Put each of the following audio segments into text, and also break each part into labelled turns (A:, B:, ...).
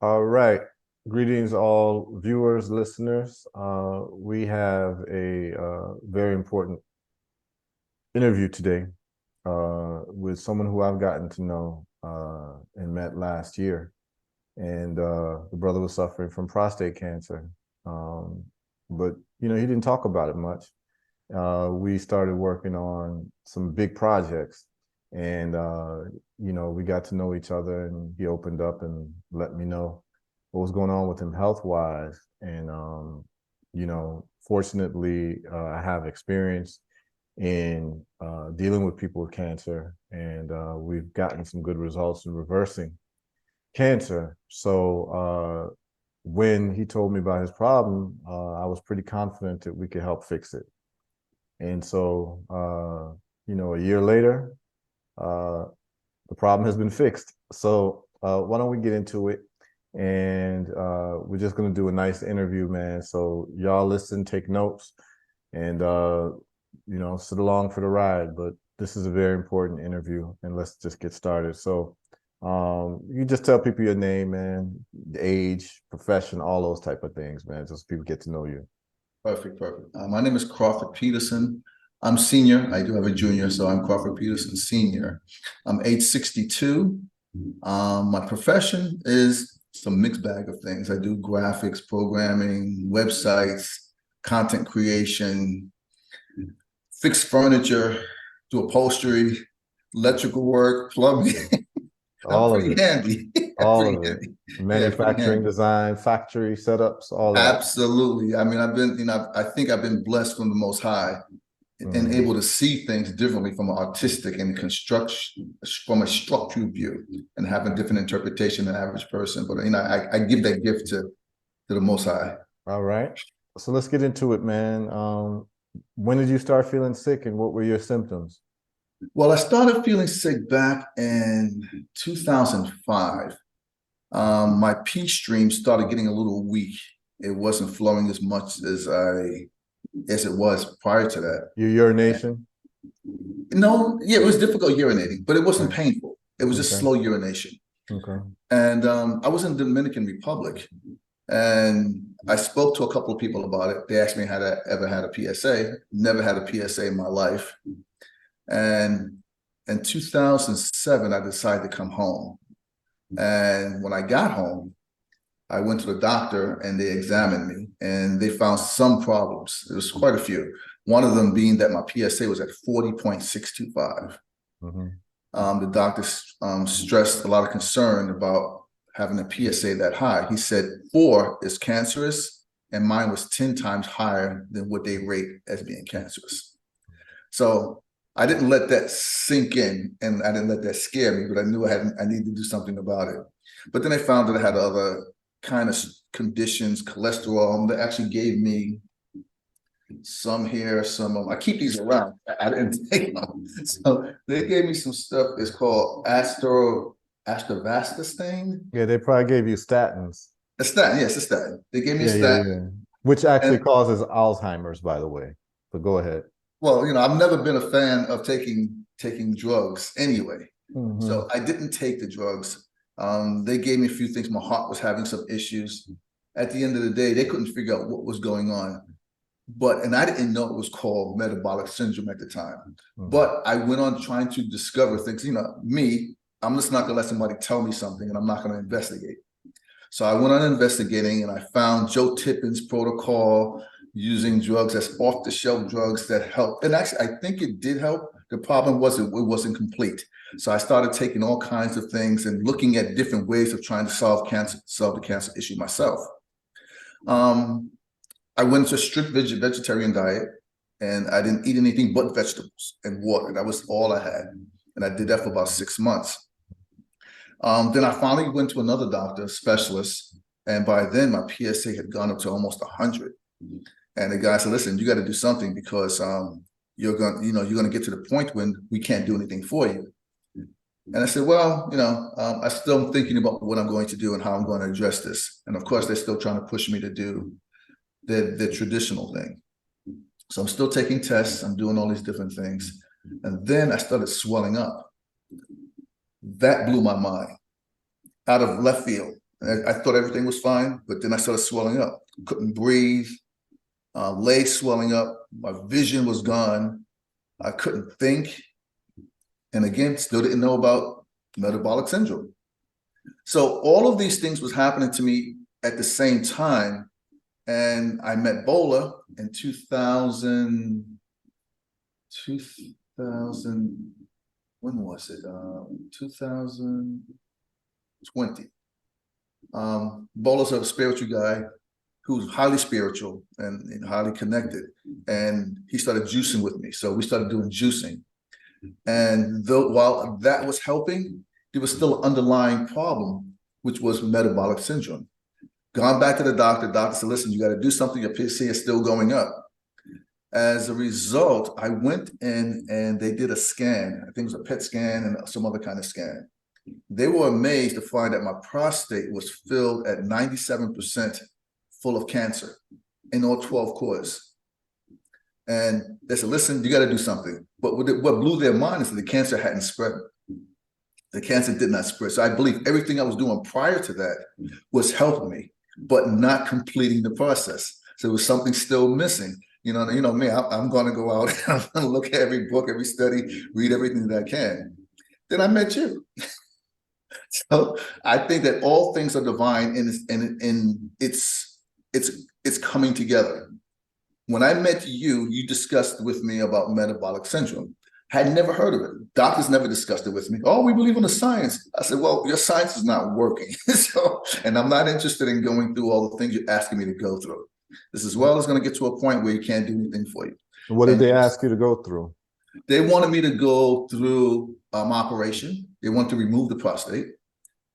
A: All right. Greetings, all viewers, listeners. We have a very important interview today with someone who I've gotten to know and met last year. And the brother was suffering from prostate cancer. Um, but, he didn't talk about it much. We started working on some big projects. And, we got to know each other, and he opened up and let me know what was going on with him health wise. And, fortunately, I have experience in dealing with people with cancer, and we've gotten some good results in reversing cancer. So when he told me about his problem, I was pretty confident that we could help fix it. And so, a year later, uh, the problem has been fixed. So why don't we get into it? And we're just gonna do a nice interview, man. So y'all listen, take notes, and sit along for the ride. But this is a very important interview, and let's just get started. So you just tell people your name, man, age, profession, all those type of things, man, just so people get to know you.
B: Perfect. My name is Crawford Peterson. I'm senior. I do have a junior, so I'm Crawford Peterson Senior. I'm age 62. My profession is some mixed bag of things. I do graphics, programming, websites, content creation, fix furniture, do upholstery, electrical work, plumbing. I'm
A: All of
B: pretty
A: it,
B: handy.
A: all
B: Pretty
A: of it.
B: handy. Yeah, pretty
A: Manufacturing,
B: handy.
A: design, factory setups, all that.
B: Absolutely. I mean, I think I've been blessed from the Most High and
A: Mhm.
B: able to see things differently from an artistic and construction, from a structural view, and have a different interpretation than the average person. But I give that gift to the Most High.
A: All right. So let's get into it, man. When did you start feeling sick, and what were your symptoms?
B: Well, I started feeling sick back in 2005. My pee stream started getting a little weak. It wasn't flowing as much as it was prior to that.
A: Your urination?
B: No, yeah, it was difficult urinating, but it wasn't
A: Okay.
B: painful. It was just
A: Okay.
B: slow urination.
A: Okay.
B: And I was in the Dominican Republic, and I spoke to a couple of people about it. They asked me had I ever had a PSA. Never had a PSA in my life. And in 2007, I decided to come home. And when I got home, I went to the doctor and they examined me and they found some problems. There was quite a few. One of them being that my PSA was at 40.625.
A: Hmm.
B: The doctor stressed a lot of concern about having a PSA that high. He said 4 is cancerous, and mine was 10 times higher than what they rate as being cancerous. So I didn't let that sink in, and I didn't let that scare me, but I knew I needed to do something about it. But then I found that I had other kind of conditions, cholesterol, that actually gave me some here, I keep these around. I didn't take them. So they gave me some stuff. It's called astervastatin.
A: Yeah, they probably gave you statins.
B: A statin, yes, a statin. They gave me a
A: Yeah, yeah,
B: statin.
A: yeah. Which actually
B: And
A: causes Alzheimer's, by the way. But go ahead.
B: well, I've never been a fan of taking drugs anyway.
A: Hmm.
B: So I didn't take the drugs. They gave me a few things. My heart was having some issues. At the end of the day, they couldn't figure out what was going on. And I didn't know it was called metabolic syndrome at the time.
A: Hmm.
B: But I went on trying to discover things. I'm just not gonna let somebody tell me something and I'm not gonna investigate. So I went on investigating and I found Joe Tippin's protocol using drugs that's off the shelf drugs that help. And actually, I think it did help. The problem was it wasn't complete. So I started taking all kinds of things and looking at different ways of trying to solve the cancer issue myself. Um, I went to a strict vegetarian diet and I didn't eat anything but vegetables and water. That was all I had. And I did that for about 6 months. Then I finally went to another doctor, specialist, and by then my PSA had gone up to almost 100. And the guy said, "Listen, you got to do something because you're going to get to the point when we can't do anything for you." And I said, "Well, I still am thinking about what I'm going to do and how I'm going to address this." And of course, they're still trying to push me to do the traditional thing. So I'm still taking tests. I'm doing all these different things, and then I started swelling up. That blew my mind out of left field. I thought everything was fine, but then I started swelling up. Couldn't breathe, legs swelling up. My vision was gone. I couldn't think. And again, still didn't know about metabolic syndrome. So all of these things was happening to me at the same time. And I met Bola in 2000, when was it? 2020. Bola's a spiritual guy who's highly spiritual and highly connected. And he started juicing with me. So we started doing juicing. And while that was helping, there was still an underlying problem, which was metabolic syndrome. Gone back to the doctor said, listen, you got to do something. Your PSA is still going up. As a result, I went in and they did a scan. I think it was a PET scan and some other kind of scan. They were amazed to find that my prostate was filled at 97% full of cancer in all 12 cores. And they said, listen, you got to do something. But what blew their mind is that the cancer hadn't spread. The cancer did not spread. So I believe everything I was doing prior to that was helping me, but not completing the process. So there was something still missing. You know me, I'm going to go out and I'm going to look at every book, every study, read everything that I can. Then I met you. So I think that all things are divine and it's coming together. When I met you, you discussed with me about metabolic syndrome. Had never heard of it. Doctors never discussed it with me. Oh, we believe in the science. I said, well, your science is not working. And I'm not interested in going through all the things you're asking me to go through. This as well is going to get to a point where you can't do anything for you.
A: What did they ask you to go through?
B: They wanted me to go through operation. They wanted to remove the prostate.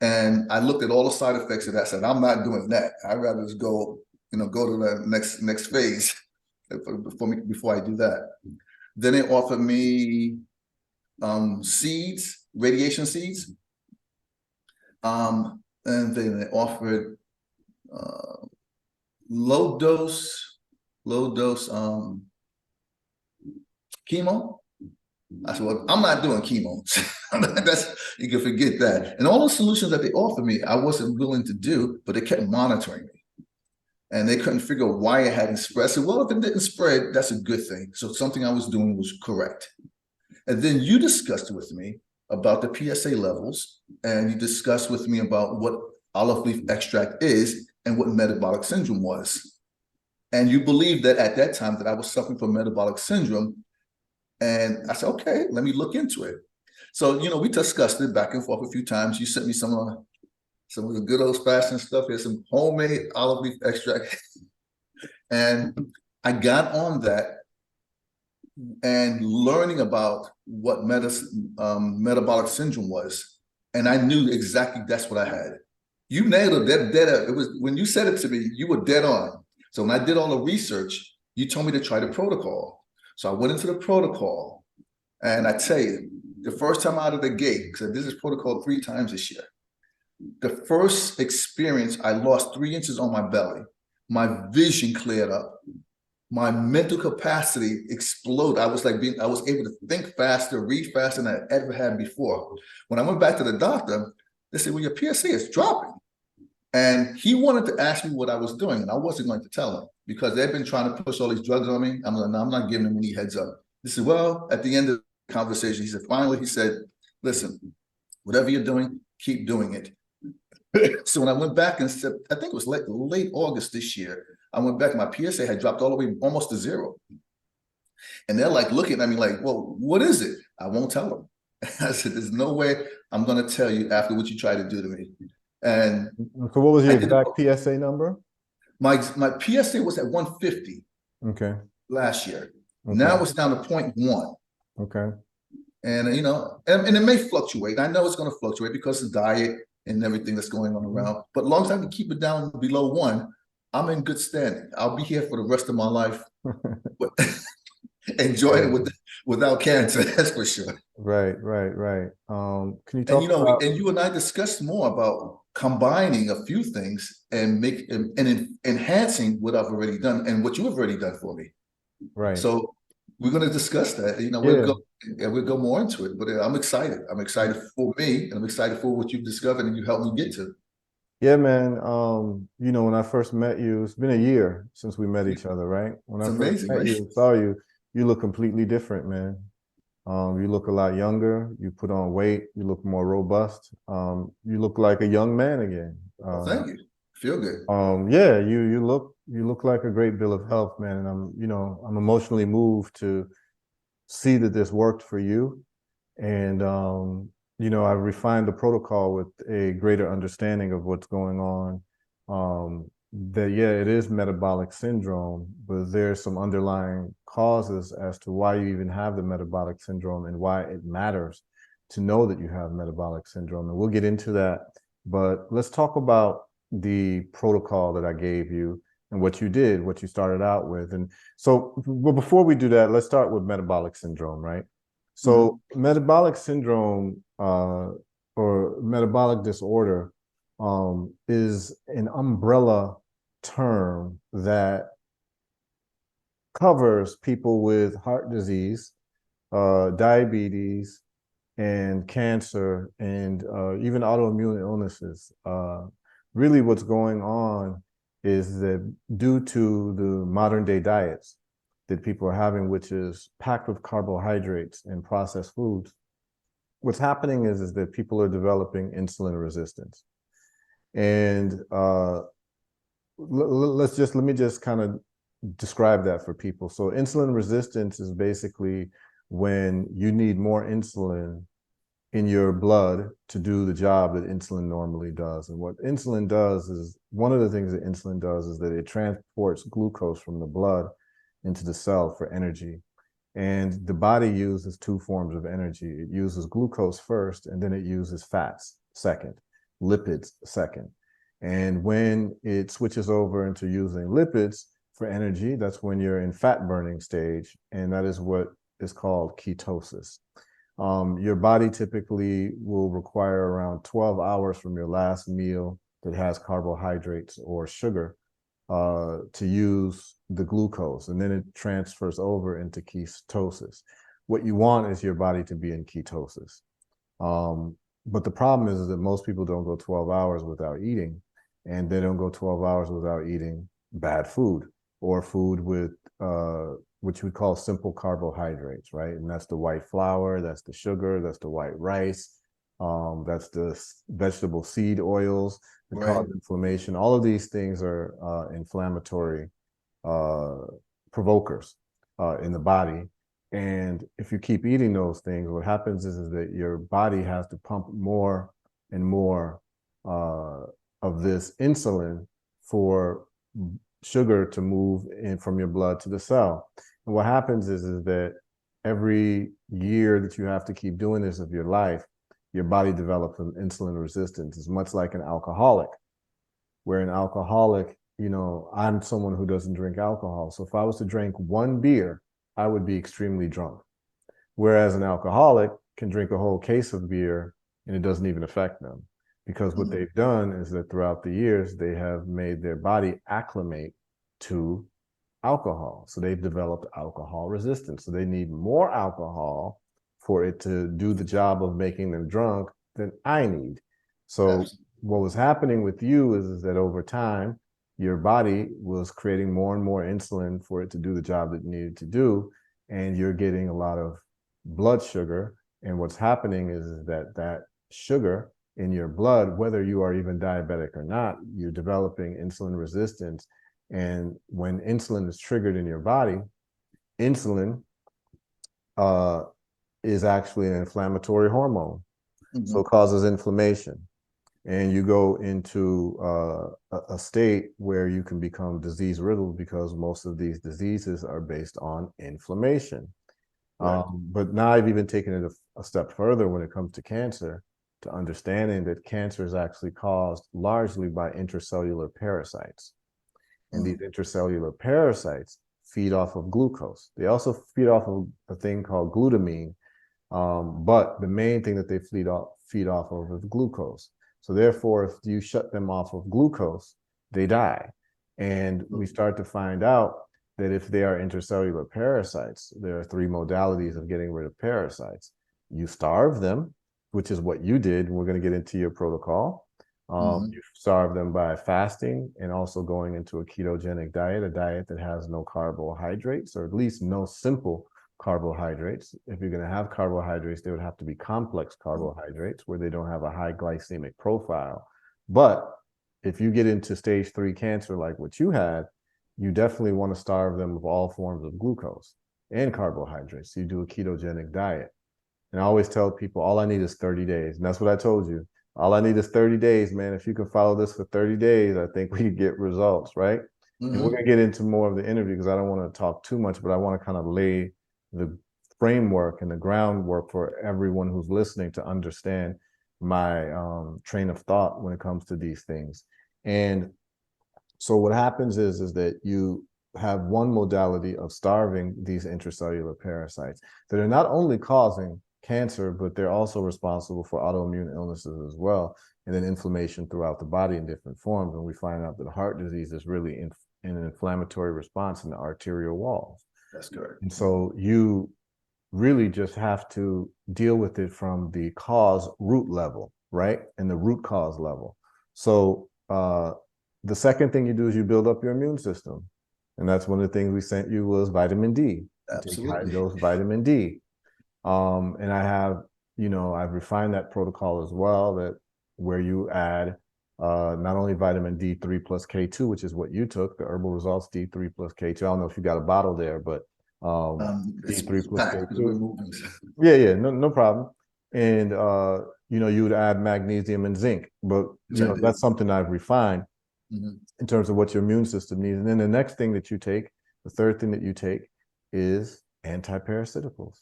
B: And I looked at all the side effects of that. Said, I'm not doing that. I'd rather just go to the next phase before I do that. Then they offered me seeds, radiation seeds. And then they offered low dose chemo. I said, well, I'm not doing chemo. You can forget that. And all the solutions that they offered me, I wasn't willing to do, but they kept monitoring me. And they couldn't figure out why it hadn't spread. I said, well, if it didn't spread, that's a good thing. So something I was doing was correct. And then you discussed with me about the PSA levels, and you discussed with me about what olive leaf extract is and what metabolic syndrome was. And you believed that at that time that I was suffering from metabolic syndrome. And I said, okay, let me look into it. So, we discussed it back and forth a few times. You sent me some of the good old-fashioned stuff. Here's some homemade olive leaf extract. And I got on that and learning about what metabolic syndrome was. And I knew exactly that's what I had. You nailed it. Dead. It was when you said it to me, you were dead on. So when I did all the research, you told me to try the protocol. So I went into the protocol, and I tell you, the first time out of the gate, because I did this protocol 3 times this year, the first experience, I lost 3 inches on my belly. My vision cleared up. My mental capacity exploded. I was able to think faster, read faster than I ever had before. When I went back to the doctor, they said, well, your PSA is dropping. And he wanted to ask me what I was doing, and I wasn't going to tell him because they've been trying to push all these drugs on me. I'm not giving them any heads up. He said, well, at the end of the conversation, he said, finally, he said, listen, whatever you're doing, keep doing it. So when I went back and said, I think it was late August this year, I went back, my PSA had dropped all the way almost to 0. And they're like looking at me like, well, what is it? I won't tell them. I said, there's no way I'm going to tell you after what you tried to do to me. And
A: so what was your exact PSA number?
B: My PSA was at 150.
A: Okay.
B: Last year.
A: Okay.
B: Now it's down to 0.1.
A: Okay.
B: And and it may fluctuate. I know it's going to fluctuate because of diet and everything that's going on around. But as long as I can keep it down below 1, I'm in good standing. I'll be here for the rest of my life. Enjoying it without cancer, that's for sure.
A: Right. Can you talk
B: about, and you and I discussed more about combining a few things and enhancing what I've already done and what you have already done for me.
A: Right.
B: So we're going to discuss that. We'll go more into it. But I'm excited. I'm excited for me, and I'm excited for what you've discovered and you helped me get to.
A: Yeah, man. When I first met you, it's been a year since we met each other, right? When
B: It's
A: I first
B: amazing,
A: met
B: right?
A: you and saw you, you look completely different, man. You look a lot younger. You put on weight. You look more robust. You look like a young man again.
B: Well, thank you. Feel good.
A: Yeah, you look like a great bill of health, man. And I'm emotionally moved to see that this worked for you. And I've refined the protocol with a greater understanding of what's going on. That yeah, it is metabolic syndrome, but there's some underlying causes as to why you even have the metabolic syndrome and why it matters to know that you have metabolic syndrome. And we'll get into that. But let's talk about the protocol that I gave you and what you did, what you started out with. And so, well, before we do that, let's start with metabolic syndrome, right? So
B: Mhm.
A: metabolic syndrome or metabolic disorder is an umbrella term that covers people with heart disease, diabetes, and cancer, and even autoimmune illnesses. Really, what's going on is that due to the modern day diets that people are having, which is packed with carbohydrates and processed foods, what's happening is that people are developing insulin resistance. And let me just kind of describe that for people. So insulin resistance is basically when you need more insulin in your blood to do the job that insulin normally does. And what insulin does is one of the things that insulin does is that it transports glucose from the blood into the cell for energy. And the body uses two forms of energy. It uses glucose first, and then it uses fats second, lipids second. And when it switches over into using lipids for energy, that's when you're in fat burning stage. And that is what is called ketosis. Your body typically will require around 12 hours from your last meal that has carbohydrates or sugar to use the glucose, and then it transfers over into ketosis. What you want is your body to be in ketosis. But the problem is that most people don't go 12 hours without eating, and they don't go 12 hours without eating bad food or food with which we call simple carbohydrates, right? And that's the white flour, that's the sugar, that's the white rice, that's the vegetable seed oils that
B: Right.
A: cause inflammation. All of these things are inflammatory uh, provokers in the body. And if you keep eating those things, what happens is that your body has to pump more and more uh, of this insulin for sugar to move in from your blood to the cell. And what happens is that every year that you have to keep doing this of your life, your body develops an insulin resistance. It's much like an alcoholic, where an alcoholic, I'm someone who doesn't drink alcohol. So if I was to drink one beer, I would be extremely drunk. Whereas an alcoholic can drink a whole case of beer and it doesn't even affect them. Because what
B: Mhm.
A: they've done is that throughout the years, they have made their body acclimate to alcohol. So they've developed alcohol resistance. So they need more alcohol for it to do the job of making them drunk than I need. So
B: Absolutely.
A: what was happening with you is that over time, your body was creating more and more insulin for it to do the job that it needed to do. And you're getting a lot of blood sugar. And what's happening is that that sugar in your blood, whether you are even diabetic or not, you're developing insulin resistance. And when insulin is triggered in your body, insulin uh, is actually an inflammatory hormone. So it
B: Mhm.
A: causes inflammation. And you go into a state where you can become disease riddled because most of these diseases are based on inflammation.
B: Right.
A: But now I've even taken it a step further when it comes to cancer, to understanding that cancer is actually caused largely by intracellular parasites. And these
B: Mhm.
A: intracellular parasites feed off of glucose. They also feed off of a thing called glutamine, but the main thing that they feed off of is glucose. So therefore, if you shut them off of glucose, they die. And we start to find out that if they are intercellular parasites, there are three modalities of getting rid of parasites. You starve them, which is what you did, and we're going to get into your protocol, You starve them by fasting and also going into a ketogenic diet, a diet that has no carbohydrates, or at least no simple carbohydrates. If you're going to have carbohydrates, they would have to be complex carbohydrates where they don't have a high glycemic profile. But if you get into stage 3 cancer like what you had, you definitely want to starve them of all forms of glucose and carbohydrates. So you do a ketogenic diet. And I always tell people, all I need is 30 days. And that's what I told you. All I need is 30 days, man. If you can follow this for 30 days, I think we can get results, right? And we're going to get into more of the interview because I don't want to talk too much, but I want to kind of lay the framework and the groundwork for everyone who's listening to understand my train of thought when it comes to these things. And so what happens is that you have one modality of starving these intracellular parasites that are not only causing cancer, but they're also responsible for autoimmune illnesses as well, and then inflammation throughout the body in different forms. And we find out that heart disease is really in an inflammatory response in the arterial walls.
B: That's correct.
A: And so you really just have to deal with it from the cause root level, right? And the root cause level. So the second thing you do is you build up your immune system. And that's one of the things we sent you was vitamin D.
B: Absolutely.
A: Take high dose vitamin D. And I have, I've refined that protocol as well, that where you add not only vitamin D3 plus K2, which is what you took, the Herbal Results D3 plus K2. I don't know if you got a bottle there, but D3 plus K2. Yeah, no problem. And you would add magnesium and zinc, but that's something I've refined in terms of what your immune system needs. And then the next thing that you take, the third thing that you take is antiparasiticals.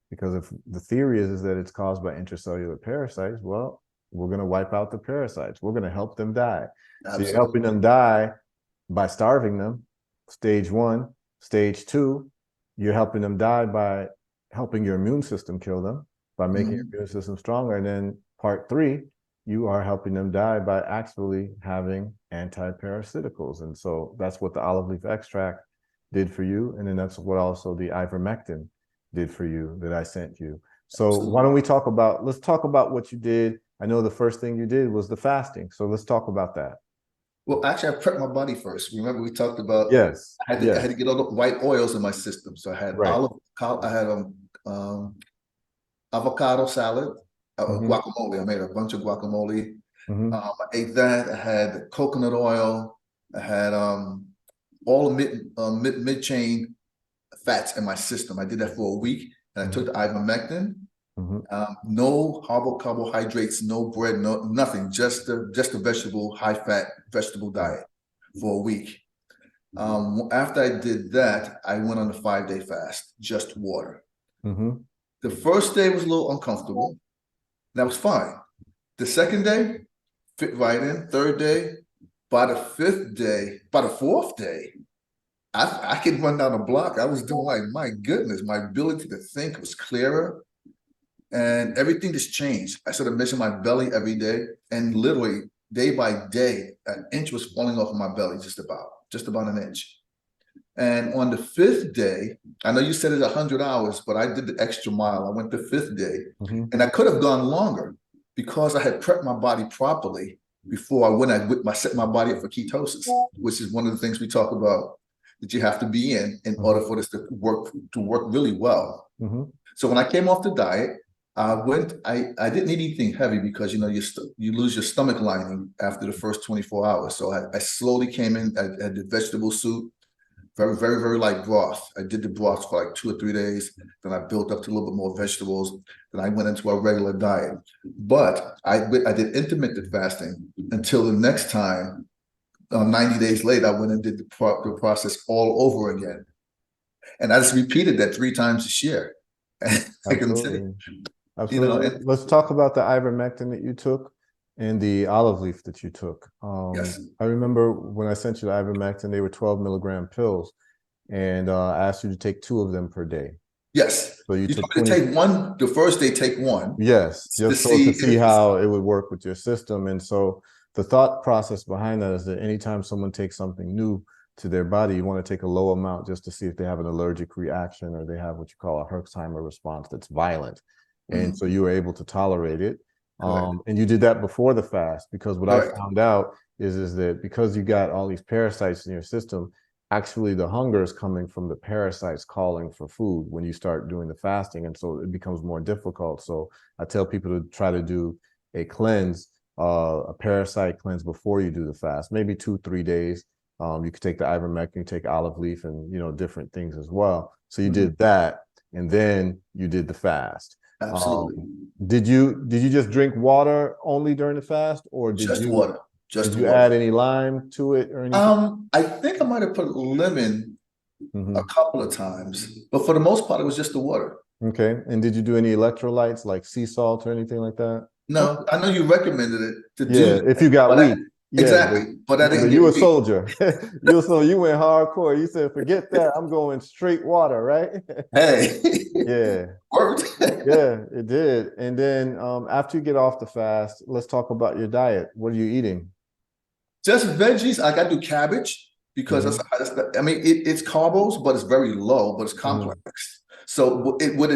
A: Because if the theory is that it's caused by intracellular parasites, well, we're going to wipe out the parasites. We're going to help them die. Absolutely. So you're helping them die by starving them, stage 1. Stage 2, you're helping them die by helping your immune system kill them, by making your immune system stronger. And then part 3, you are helping them die by actually having antiparasiticals. And so that's what the olive leaf extract did for you. And then that's what also the ivermectin did for you that I sent you. So absolutely. Why don't we let's talk about what you did. I know the first thing you did was the fasting. So let's talk about that.
B: Well, actually, I prepped my body first. Remember, we talked about
A: yes.
B: I had to get all the white oils in my system. So I had avocado salad, guacamole. I made a bunch of guacamole. I ate that. I had coconut oil. I had all mid-chain fats in my system. I did that for a week, and I took the ivermectin. No carbohydrates, no bread, no nothing. Just a vegetable, high-fat vegetable diet for a week. After I did that, I went on a 5-day fast, just water. The first day was a little uncomfortable. That was fine. The second day, fit right in. Third day, by the fourth day, I could run down the block. I was doing like, my goodness, my ability to think was clearer. And everything just changed. I started missing my belly every day. And literally, day by day, an inch was falling off of my belly, just about an inch. And on the 5th day, I know you said it's 100 hours, but I did the extra mile. I went the 5th day. And I could have gone longer because I had prepped my body properly before I set my body up for ketosis, which is one of the things we talk about that you have to be in order for this to work really well. So when I came off the diet, I didn't eat anything heavy because you lose your stomach lining after the first 24 hours. So I slowly came in. I had the vegetable soup, very, very, very light broth. I did the broth for like 2 or 3 days. Then I built up to a little bit more vegetables. Then I went into a regular diet. But I did intermittent fasting until the next time. 90 days later, I went and did the process all over again. And I just repeated that 3 times this year.
A: Absolutely. Let's talk about the ivermectin that you took and the olive leaf that you took.
B: Yes.
A: I remember when I sent you the ivermectin, they were 12 milligram pills, and I asked you to take 2 of them per day.
B: Yes.
A: So you took
B: take one. The first day, take one.
A: Yes, just to see how it would work with your system. And so the thought process behind that is that anytime someone takes something new to their body, you want to take a low amount just to see if they have an allergic reaction or they have what you call a Herxheimer response that's violent. And so you were able to tolerate it.
B: Correct.
A: And you did that before the fast, because what I
B: Correct.
A: found out is that because you got all these parasites in your system, actually the hunger is coming from the parasites calling for food when you start doing the fasting. And so it becomes more difficult. So I tell people to try to do a cleanse, a parasite cleanse before you do the fast, maybe 2-3 days. You could take the ivermectin, you take olive leaf, and different things as well. So you did that, and then you did the fast.
B: Absolutely.
A: Did you just drink water only during the fast, or did
B: Just
A: you
B: water. Just
A: did
B: the
A: you
B: water.
A: add any lime to it or anything?
B: I think I might have put lemon a
A: Hmm.
B: couple of times, but for the most part, it was just the water.
A: Okay. And did you do any electrolytes like sea salt or anything like that? Okay.
B: No, I know you recommended it to do
A: Yeah,
B: that,
A: if you got
B: but
A: weak. Yeah, but
B: exactly, but I
A: yeah,
B: didn't
A: but
B: get
A: you a
B: weak.
A: soldier. You went hardcore. You said, forget that. I'm going straight water, right?
B: Hey,
A: Yeah.
B: worked.
A: Yeah, it did. And then after you get off the fast, let's talk about your diet. What are you eating?
B: Just veggies. Like I do cabbage because
A: Hmm.
B: I mean, it's carbos, but it's very low, but it's
A: Hmm.
B: complex. So what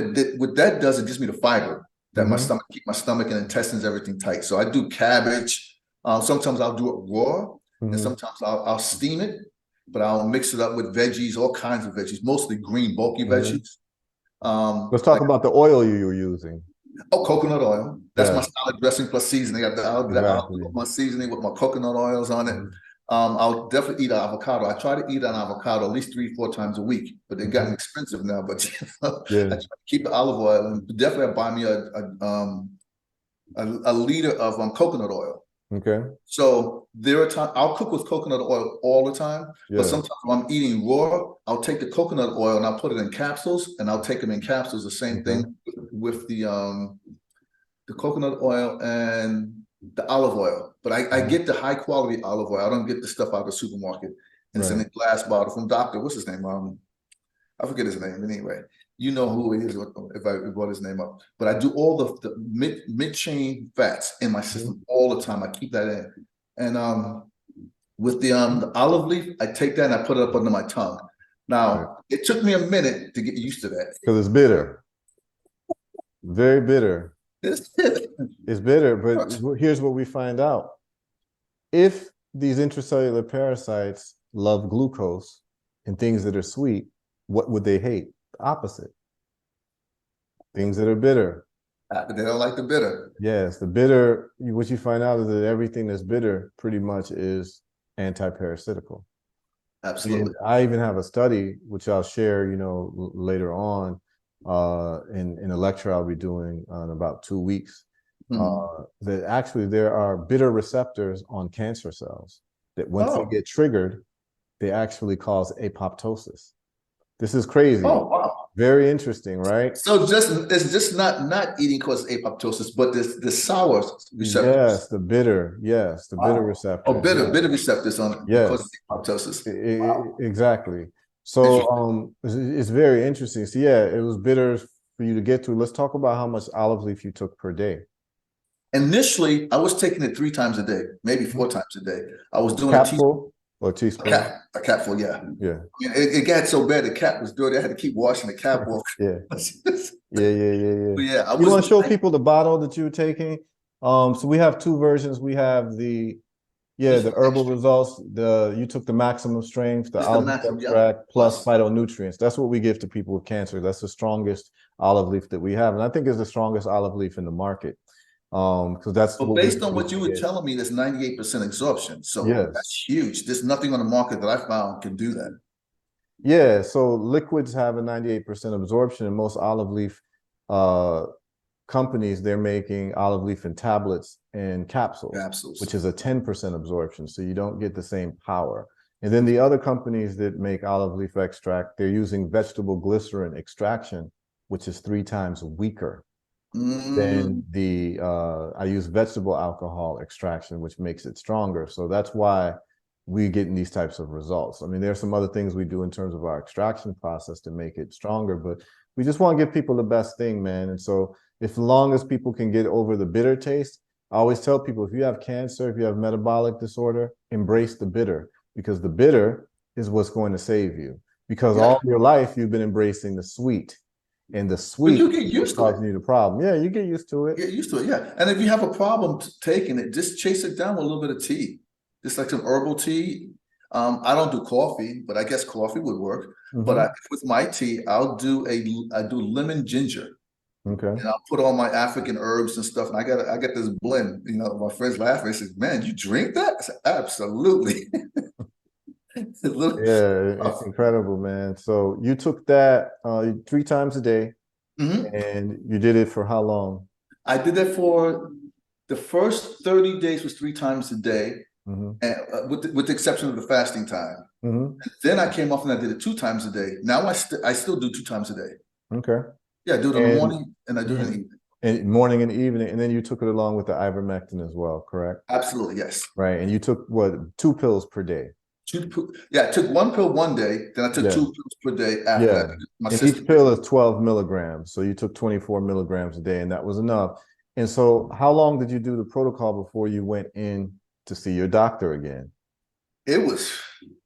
B: that does, it gives me the fiber that my
A: Hmm.
B: stomach keep my stomach and intestines everything tight. So I do cabbage. Sometimes I'll do it raw, and
A: Hmm.
B: sometimes I'll steam it, but I'll mix it up with veggies, all kinds of veggies, mostly green bulky
A: Hmm.
B: veggies.
A: Let's talk
B: Like
A: about the oil you were using.
B: coconut oil. That's my
A: Yes,
B: salad dressing plus seasoning. I'll do
A: exactly.
B: my seasoning with my coconut oils on it.
A: Hmm.
B: I'll definitely eat an avocado. I try to eat an avocado at least 3-4 times a week, but they're getting
A: Hmm.
B: expensive now. But I
A: Yeah.
B: try to keep the olive oil, and definitely I buy me a liter of coconut oil.
A: Okay.
B: So there are times I'll cook with coconut oil all the time, but
A: Yeah.
B: sometimes when I'm eating raw, I'll take the coconut oil and I'll put it in capsules, and I'll take them in capsules. The same
A: Okay.
B: thing with the coconut oil and the olive oil. But I
A: Hmm.
B: get the high quality olive oil. I don't get the stuff out of the supermarket. And it's in
A: Right.
B: a glass bottle from Doctor. What's his name? I forget his name. Anyway, you know who it is if I brought his name up. But I do all the mid chain fats in my
A: Hmm.
B: system all the time. I keep that in. And with the olive leaf, I take that and I put it up under my tongue.
A: Right.
B: Now, it took me a minute to get used to that.
A: Because it's bitter, very bitter. It's bitter, but here's what we find out. If these intracellular parasites love glucose and things that are sweet, what would they hate? The opposite. Things that are bitter.
B: They don't like the bitter.
A: Yes, the bitter, what you find out is that everything that's bitter pretty much is anti-parasitical. And
B: Absolutely.
A: I even have a study, which I'll share, later on, in a lecture I'll be doing in about 2 weeks,
B: Hmm.
A: that actually there are bitter receptors on cancer cells that once they
B: Oh,
A: get triggered, they actually cause apoptosis. This is crazy.
B: oh, wow.
A: Very interesting, right?
B: So it's just not eating causes apoptosis, but the sour receptors.
A: Yes, the bitter
B: Wow. Oh,
A: receptors.
B: bitter receptors on it because
A: Yes,
B: of apoptosis. Wow.
A: exactly. So
B: Interesting.
A: it's very interesting. So yeah, it was bitter for you to get through. Let's talk about how much olive leaf you took per day.
B: Initially, I was taking it 3 times a day, maybe 4 times a day. I was doing
A: Capful or teaspoon?
B: a capful, yeah.
A: Yeah,
B: I mean, it got so bad the cap was dirty. I had to keep washing the cap off.
A: yeah,
B: But
A: yeah.
B: yeah, I
A: You
B: was
A: want to show people the bottle that you were taking? So we have two versions. We have
B: this
A: the
B: one
A: herbal
B: extra,
A: results. You took the maximum strength, the
B: just the
A: olive leaf
B: maximum, yeah.
A: extract plus
B: Plus.
A: phytonutrients. That's what we give to people with cancer. That's the strongest olive leaf that we have, and I think it's the strongest olive leaf in the market. Because that's
B: But
A: what we
B: based on what
A: used
B: you
A: to
B: were
A: get.
B: telling me, there's 98% absorption. So
A: Yes.
B: that's huge. There's nothing on the market that I found can do that.
A: Yeah. So liquids have a 98% absorption, and most olive leaf uh, companies, they're making olive leaf in tablets and capsules, which
B: Capsules.
A: is a 10% absorption. So you don't get the same power. And then the other companies that make olive leaf extract, they're using vegetable glycerin extraction, which is 3 times weaker than
B: Mm,
A: I use vegetable alcohol extraction, which makes it stronger. So that's why we get in these types of results. I mean, there's some other things we do in terms of our extraction process to make it stronger, but we just want to give people the best thing, man. And so as long as people can get over the bitter taste, I always tell people, if you have cancer, if you have metabolic disorder, embrace the bitter, because the bitter is what's going to save you. Because
B: yeah.
A: all your life you've been embracing the sweet. and the
B: But
A: sweet
B: you get
A: is
B: used to it.
A: causing you the problem. Yeah, you get used to it.
B: Get used to it, yeah. And if you have a problem taking it, just chase it down with a little bit of tea, just like some herbal tea. I don't do coffee, but I guess coffee would work. But with my tea, I do lemon ginger.
A: Okay.
B: And I'll put all my African herbs and stuff. And I get this blend. You know, my friends laugh. They say, "Man, you drink that?" I said, "Absolutely."
A: Yeah, it's incredible, man. So you took that 3 times a day, and you did it for how long?
B: I did that for the first 30 days was 3 times a day, and with the exception of the fasting time. Then I came off and I did it 2 times a day. Now I still do 2 times a day.
A: Okay.
B: Yeah, I do it in the morning and I do it in the evening.
A: And morning and evening, and then you took it along with the ivermectin as well, correct?
B: Absolutely, yes.
A: Right, and you took what, 2 pills per day?
B: I took 1 pill one day, then I took 2 pills per day after that.
A: My and each pill is 12 milligrams, so you took 24 milligrams a day, and that was enough. And so, how long did you do the protocol before you went in to see your doctor again?
B: It was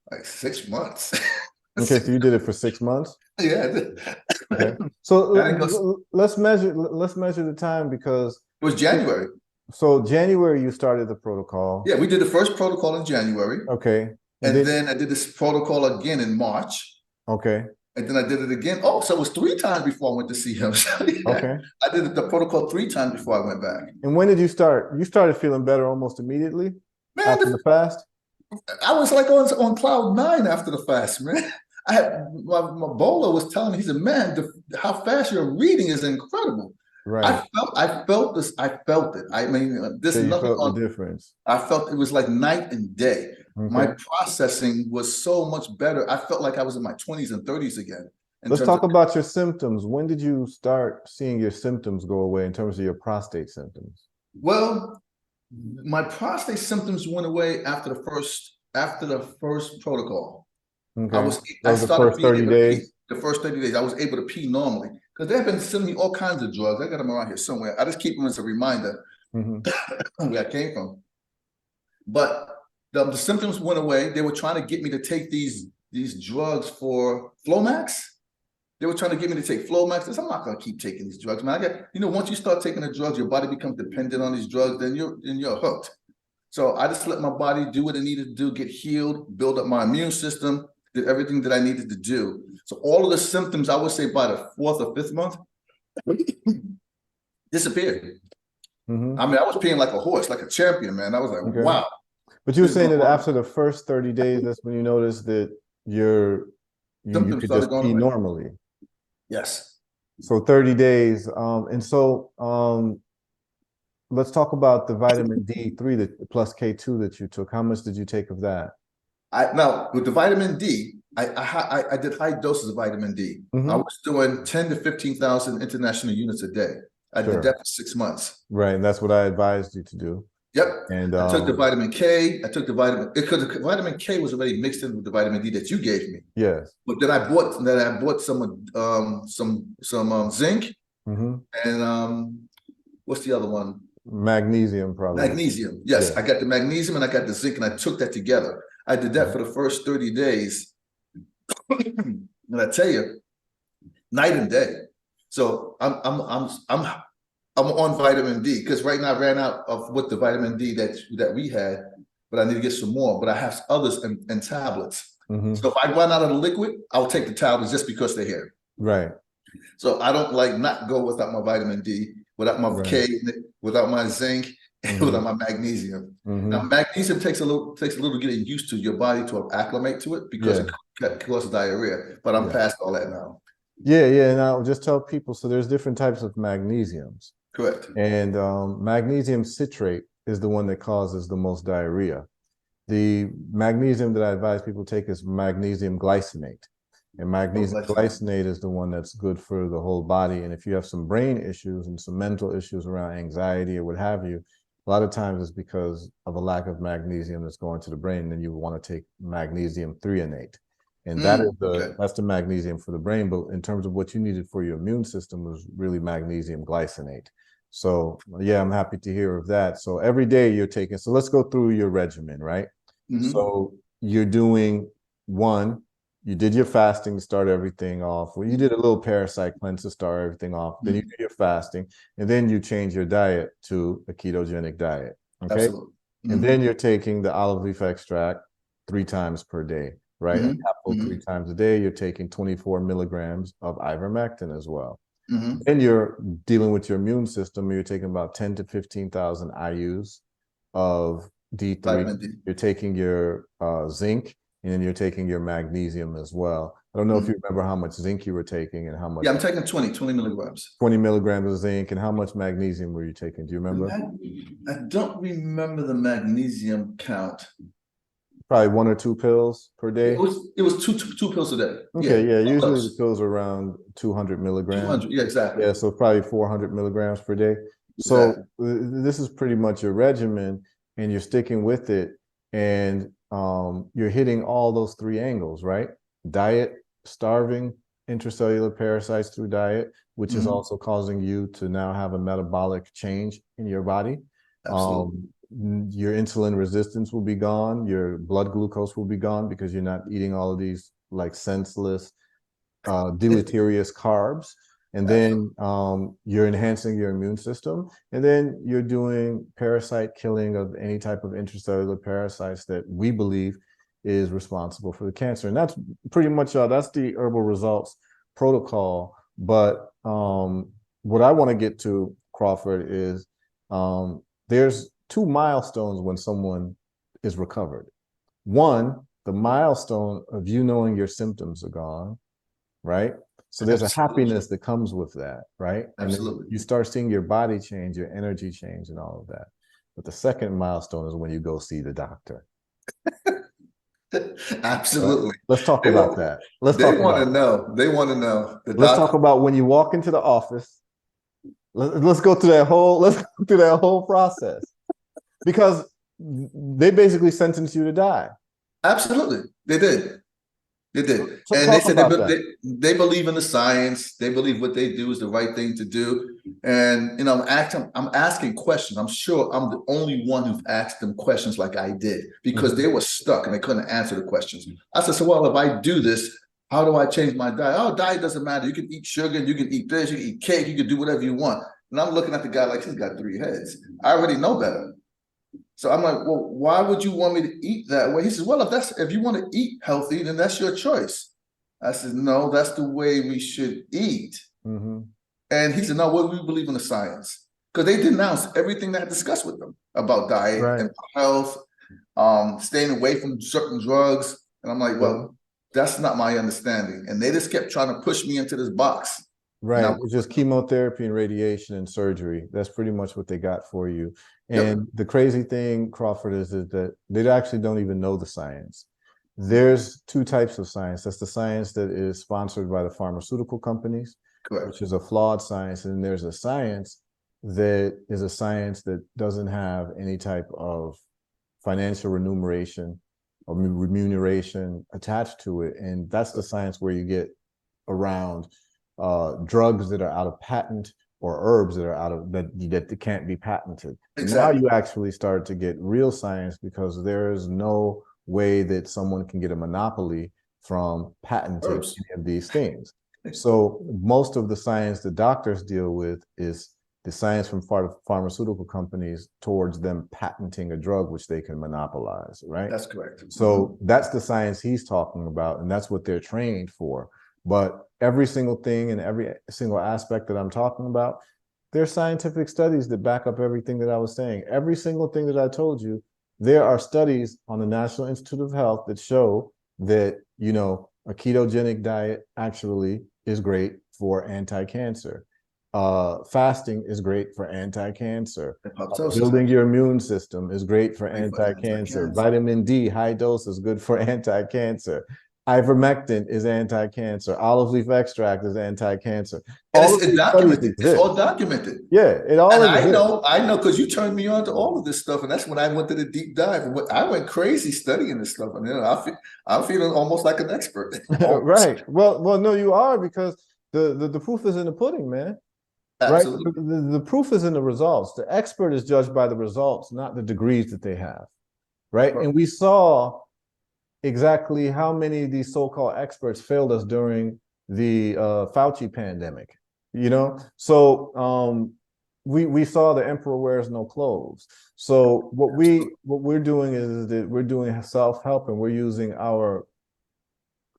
B: like 6 months.
A: Okay, so you did it for 6 months?
B: Yeah.
A: Okay. So let's measure the time, because
B: it was January.
A: So January you started the protocol.
B: Yeah, we did the first protocol in January.
A: Okay.
B: And then I did this protocol again in March.
A: Okay.
B: And then I did it again. Oh, so it was 3 times before I went to see him. So, yeah,
A: okay.
B: I did the protocol 3 times before I went back.
A: And when did you start? You started feeling better almost immediately? Man, after the fast?
B: I was like on cloud 9 after the fast, man. I had my bowler was telling me, he said, "Man, how fast you're reading is incredible."
A: Right.
B: I felt this. I felt it. I mean, this
A: so
B: is nothing
A: felt the difference.
B: I felt it was like night and day. Okay. My processing was so much better. I felt like I was in my 20s and 30s again.
A: Let's talk about your symptoms. When did you start seeing your symptoms go away in terms of your prostate symptoms?
B: Well, my prostate symptoms went away after the first protocol.
A: Okay.
B: I started the first 30 days. The first 30 days, I was able to pee normally, because they have been sending me all kinds of drugs. I got them around here somewhere. I just keep them as a reminder where I came from. But the symptoms went away. They were trying to get me to take these drugs for Flomax. They were trying to get me to take Flomax. I said, I'm not going to keep taking these drugs, man. Once you start taking the drugs, your body becomes dependent on these drugs, then you're hooked. So I just let my body do what it needed to do, get healed, build up my immune system, did everything that I needed to do. So all of the symptoms, I would say by the 4th or 5th month, disappeared. I mean, I was peeing like a horse, like a champion, man. I was like, wow.
A: But you were saying that after the first 30 days, that's when you noticed that you could just pee normally.
B: Yes.
A: So 30 days. And so let's talk about the vitamin D3 plus K2 that you took. How much did you take of that?
B: Now with the vitamin D, I did high doses of vitamin D. I was doing 10 to 15,000 international units a day. I did that for 6 months.
A: Right, and that's what I advised you to do.
B: Yep. And I took the vitamin K. I took the vitamin, because the vitamin K was already mixed in with the vitamin D that you gave me.
A: Yes.
B: But then I bought some zinc and what's the other one?
A: Magnesium, probably.
B: Magnesium. Yes, I got the magnesium and I got the zinc, and I took that together. I did that for the first 30 days. And I tell you, night and day. So I'm on vitamin D, because right now I ran out of what the vitamin D that we had, but I need to get some more. But I have others in tablets. So if I run out of the liquid, I'll take the tablets just because they're here.
A: Right.
B: So I don't not go without my vitamin D, without my K, without my zinc, and without my magnesium. Now magnesium takes a little getting used to your body to acclimate to it, because it causes diarrhea. But I'm past all that now.
A: Yeah. And I'll just tell people, so there's different types of magnesiums.
B: Correct.
A: And magnesium citrate is the one that causes the most diarrhea. The magnesium that I advise people take is magnesium glycinate. And magnesium glycinate is the one that's good for the whole body. And if you have some brain issues and some mental issues around anxiety or what have you, a lot of times it's because of a lack of magnesium that's going to the brain. And then you want to take magnesium threonate. And that is that's the magnesium for the brain. But in terms of what you needed for your immune system was really magnesium glycinate. So yeah, I'm happy to hear of that. So every day you're taking, so let's go through your regimen, right? So you're doing 1 you did your fasting to start everything off. Well, you did a little parasite cleanse to start everything off. Then you do your fasting, and then you change your diet to a ketogenic diet. Okay.
B: Absolutely.
A: And then you're taking the olive leaf extract 3 times per day, right? A capsule 3 times a day. You're taking 24 milligrams of ivermectin as well. Then you're dealing with your immune system. You're taking about 10 to 15,000 IUs of D3.
B: Vitamin D.
A: You're taking your zinc, and then you're taking your magnesium as well. I don't know if you remember how much zinc you were taking and how much.
B: Yeah, I'm taking 20 milligrams.
A: 20 milligrams of zinc, and how much magnesium were you taking? Do you remember?
B: I don't remember the magnesium count.
A: Probably 1 or 2 pills per day.
B: It was two pills a day.
A: Okay, yeah. Usually the pills are around 200 milligrams.
B: 200, yeah, exactly.
A: Yeah, so probably 400 milligrams per day. So this is pretty much your regimen, and you're sticking with it, and you're hitting all those 3 angles, right? Diet, starving intracellular parasites through diet, which is also causing you to now have a metabolic change in your body.
B: Absolutely.
A: Your insulin resistance will be gone. Your blood glucose will be gone because you're not eating all of these like senseless, deleterious carbs. And then you're enhancing your immune system. And then you're doing parasite killing of any type of intracellular parasites that we believe is responsible for the cancer. And that's pretty much that's the Herbal Results protocol. But what I want to get to, Crawford, is there's 2 milestones when someone is recovered. One, the milestone of you knowing your symptoms are gone, right? So there's a happiness that comes with that, right?
B: Absolutely.
A: And you start seeing your body change, your energy change, and all of that. But the second milestone is when you go see the doctor.
B: Absolutely.
A: Let's talk about that.
B: They want to know. They want to know.
A: Let's talk about when you walk into the office. Let's go through that whole process, because they basically sentenced you to die.
B: Absolutely, they did. They did.
A: So
B: and they said they believe in the science. They believe what they do is the right thing to do. And, I'm asking questions. I'm sure I'm the only one who've asked them questions like I did, because they were stuck and they couldn't answer the questions. I said, so, well, if I do this, how do I change my diet? Oh, diet doesn't matter. You can eat sugar, and you can eat this, you can eat cake, you can do whatever you want. And I'm looking at the guy like he's got 3 heads. I already know better. So I'm like, well, why would you want me to eat that way? He says, well, if you want to eat healthy, then that's your choice. I said, no, that's the way we should eat. And he said, no, well, we believe in the science. Because they denounced everything that I discussed with them about diet and health, staying away from certain drugs. And I'm like, well, that's not my understanding. And they just kept trying to push me into this box.
A: Right. It's just chemotherapy and radiation and surgery. That's pretty much what they got for you. And the crazy thing, Crawford, is that they actually don't even know the science. There's 2 types of science. That's the science that is sponsored by the pharmaceutical companies, which is a flawed science. And there's a science that is a science that doesn't have any type of financial remuneration attached to it. And that's the science where you get around drugs that are out of patent, or herbs that are out of that can't be patented. Now you actually start to get real science, because there is no way that someone can get a monopoly from patenting any of these things. So most of the science that doctors deal with is the science from pharmaceutical companies towards them patenting a drug which they can monopolize, right?
B: That's correct.
A: So that's the science he's talking about, and that's what they're trained for. But every single thing and every single aspect that I'm talking about, there's scientific studies that back up everything that I was saying. Every single thing that I told you, there are studies on the National Institute of Health that show that, a ketogenic diet actually is great for anti-cancer. Fasting is great for anti-cancer. Building your immune system is great for anti-cancer. Vitamin D, high dose, is good for anti-cancer. Ivermectin is anti-cancer. Olive leaf extract is anti-cancer.
B: It's documented. It's all documented.
A: Yeah, it all
B: exists. I know, because you turned me on to all of this stuff, and that's when I went to the deep dive. I went crazy studying this stuff, and I'm feeling almost like an expert.
A: Right. Well, no, you are, because the proof is in the pudding, man.
B: Absolutely.
A: Right. The proof is in the results. The expert is judged by the results, not the degrees that they have. Right. And we saw exactly how many of these so-called experts failed us during the Fauci pandemic. You know, so we saw the emperor wears no clothes. So what we're doing is that we're doing self-help, and we're using our,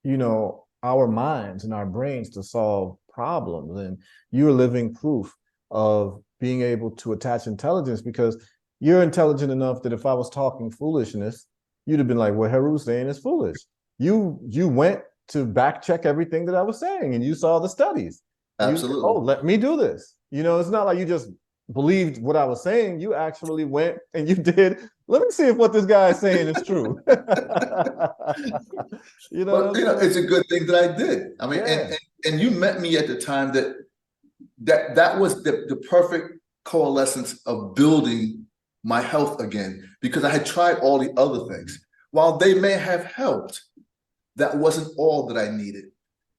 A: you know, our minds and our brains to solve problems. And you're living proof of being able to attach intelligence, because you're intelligent enough that if I was talking foolishness, you'd have been like, what Heru's saying is foolish. You went to back check everything that I was saying, and you saw the studies. You said, oh,
B: Absolutely.
A: let me do this. You know, it's not like you just believed what I was saying. You actually went and you did. Let me see if what this guy is saying is true. You know
B: But
A: what I'm saying?
B: it's a good thing that I did. I mean,
A: Yeah.
B: and you met me at the time that was the perfect coalescence of building my health again, because I had tried all the other things. While they may have helped, that wasn't all that I needed.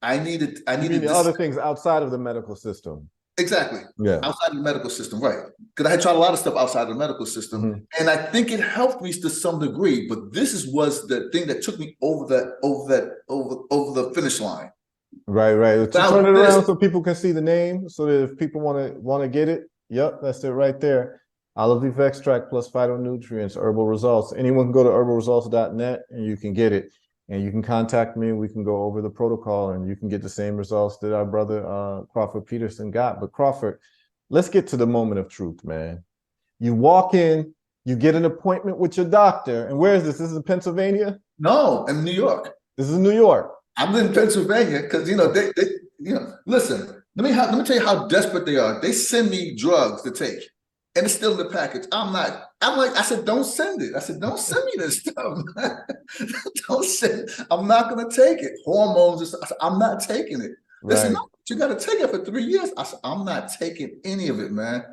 B: I
A: You mean
B: needed
A: the
B: this.
A: other things outside of the medical system?
B: Exactly.
A: Yeah.
B: Outside of the medical system, right? Because I had tried a lot of stuff outside of the medical system,
A: Mhm.
B: and I think it helped me to some degree. But was the thing that took me over the finish line.
A: Right, right. To turn it
B: Without this,
A: around so people can see the name, so that if people want to get it, yep, that's it right there. Olive leaf extract plus phytonutrients, herbal results. Anyone can go to herbalresults.net and you can get it. And you can contact me. We can go over the protocol, and you can get the same results that our brother Crawford Peterson got. But Crawford, let's get to the moment of truth, man. You walk in, you get an appointment with your doctor, and where is this? This is in Pennsylvania.
B: no, in New York.
A: This is New York.
B: I'm in Pennsylvania because they listen. Let me tell you how desperate they are. They send me drugs to take, and it's still in the package. I'm like, I said, don't send it. I said, don't send me this stuff. Don't send. I'm not gonna take it. Hormones. I said, I'm not taking it. They said, no,
A: Right.
B: you got to take it for 3 years. I said, I'm not taking any of it, man.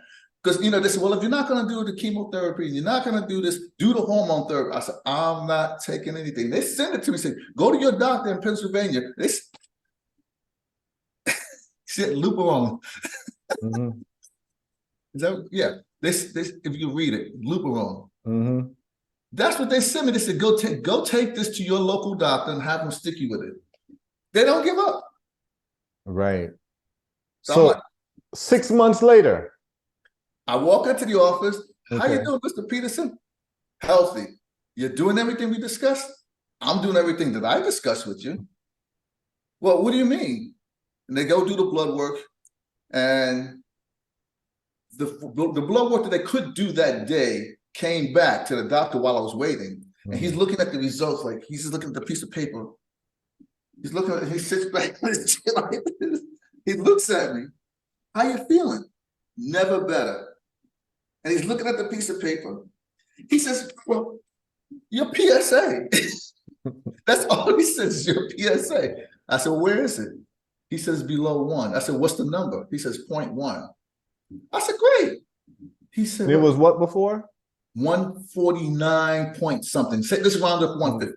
B: Because they said, well, if you're not going to do the chemotherapy and you're not going to do this, do the hormone therapy. I said, I'm not taking anything. They send it to me, say, go to your doctor in Pennsylvania. They said, Luperon.
A: Mm-hmm.
B: Is that, yeah. This if you read it, Luperon.
A: Mm-hmm.
B: That's what they sent me. They said, go take this to your local doctor and have them stick you with it. They don't give up.
A: Right.
B: So I'm
A: So
B: like,
A: 6 months later.
B: I walk into the office. How you
A: Okay.
B: doing, Mr. Peterson? Healthy. You're doing everything we discussed? I'm doing everything that I discussed with you. Well, what do you mean? And they go do the blood work, and the blood work that they could do that day came back to the doctor while I was waiting. And he's looking at the results, like he's just looking at the piece of paper. He's looking at it, he sits back on his chair like this. He looks at me. How you feeling? Never better. And he's looking at the piece of paper. He says, well, your PSA. That's all he says is your PSA. I said, well, where is it? He says below 1. I said, what's the number? He says 0.1. I said, great. He said,
A: It was what before?
B: 149 point something. Say this round up 150.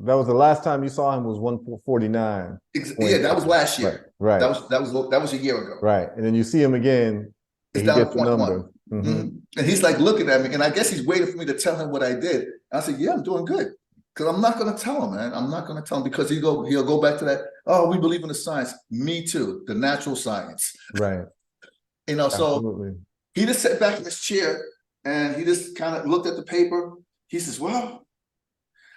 A: That was the last time you saw him was 149.
B: Yeah, that was last
A: Right,
B: year.
A: right,
B: That was a year ago.
A: right. And then you see him again, and
B: It's
A: he
B: down to
A: gets the
B: 0.1.
A: number. Mm-hmm.
B: And he's like looking at me, and I guess he's waiting for me to tell him what I did. And I said, yeah, I'm doing good. Because I'm not going to tell him, man. I'm not going to tell him, because he'll go back to that, oh, we believe in the science. Me too, the natural science.
A: Right.
B: So
A: Absolutely.
B: he just sat back in his chair, and he just kind of looked at the paper. He says, well,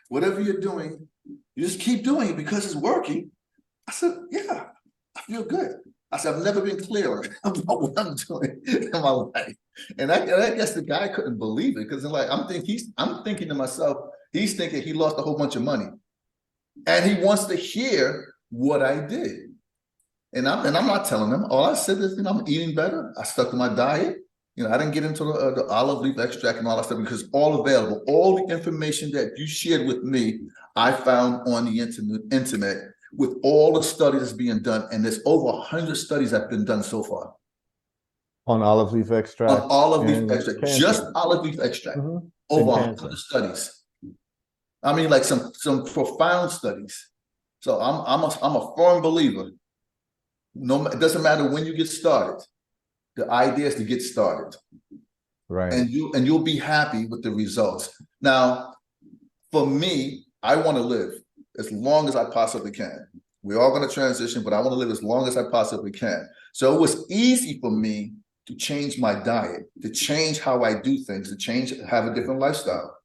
B: whatever you're doing, you just keep doing it because it's working. I said, yeah, I feel good. I said, I've never been clearer about what I'm doing in my life. And I guess the guy couldn't believe it, because like I'm thinking to myself, he's thinking he lost a whole bunch of money. And he wants to hear what I did. And I'm not telling him. All I said is, I'm eating better. I stuck to my diet. I didn't get into the olive leaf extract and all that stuff, because it's all available. All the information that you shared with me, I found on the internet with all the studies that's being done. And there's over 100 studies that have been done so far.
A: On olive leaf extract.
B: On olive leaf
A: and
B: extract,
A: cancer.
B: just olive leaf extract.
A: Mm-hmm.
B: Over
A: And
B: 100
A: cancer.
B: studies. I mean, like some profound studies. So I'm a firm believer. No, it doesn't matter when you get started. The idea is to get started.
A: Right.
B: And you'll be happy with the results. Now, for me, I want to live as long as I possibly can. We're all going to transition, but I want to live as long as I possibly can. So it was easy for me to change my diet, to change how I do things, to change, have a different lifestyle.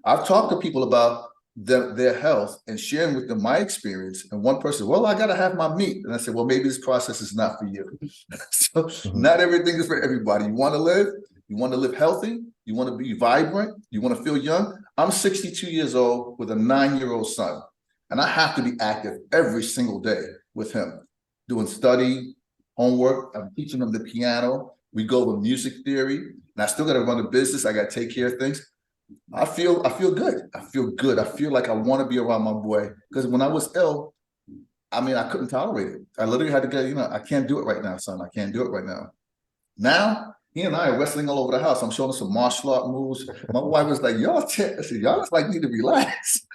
B: I've talked to people about their health and sharing with them my experience. And one person, well, I got to have my meat. And I said, well, maybe this process is not for you. So not everything is for everybody. You want to live healthy. You want to be vibrant. You want to feel young. I'm 62 years old with a 9-year-old son. And I have to be active every single day with him, doing study, homework. I'm teaching him the piano. We go over music theory. And I still got to run a business. I got to take care of things. I feel good. I feel good. I feel like I want to be around my boy. Because when I was ill, I mean, I couldn't tolerate it. I literally had to go, I can't do it right now, son. I can't do it right now. Now, he and I are wrestling all over the house. I'm showing him some martial art moves. My wife was like, y'all just like need to relax.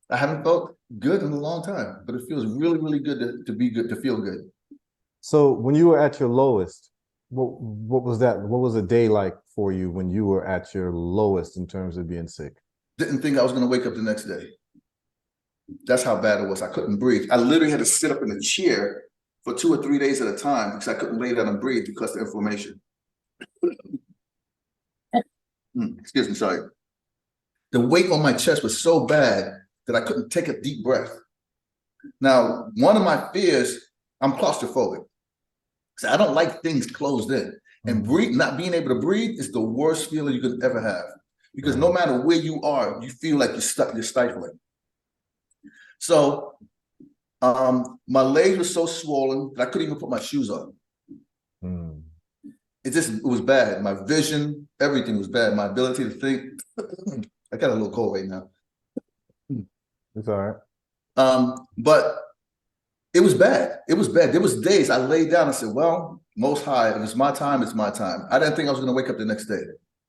B: I haven't felt good in a long time, but it feels really, really good to be good, to feel good.
A: So when you were at your lowest, what was that? What was a day like for you when you were at your lowest in terms of being sick?
B: Didn't think I was going to wake up the next day. That's how bad it was. I couldn't breathe. I literally had to sit up in a chair for 2 or 3 days at a time because I couldn't lay down and breathe because of the inflammation. Excuse me, sorry. The weight on my chest was so bad that I couldn't take a deep breath. Now, one of my fears, I'm claustrophobic. So I don't like things closed in. And not being able to breathe is the worst feeling you could ever have. Because no matter where you are, you feel like you're stifling. So my legs were so swollen that I couldn't even put my shoes on. It was bad. My vision, everything was bad. My ability to think. I got a little cold right now.
A: It's all right.
B: But it was bad. It was bad. There was days I laid down and said, well, Most High, if it's my time, it's my time. I didn't think I was going to wake up the next day.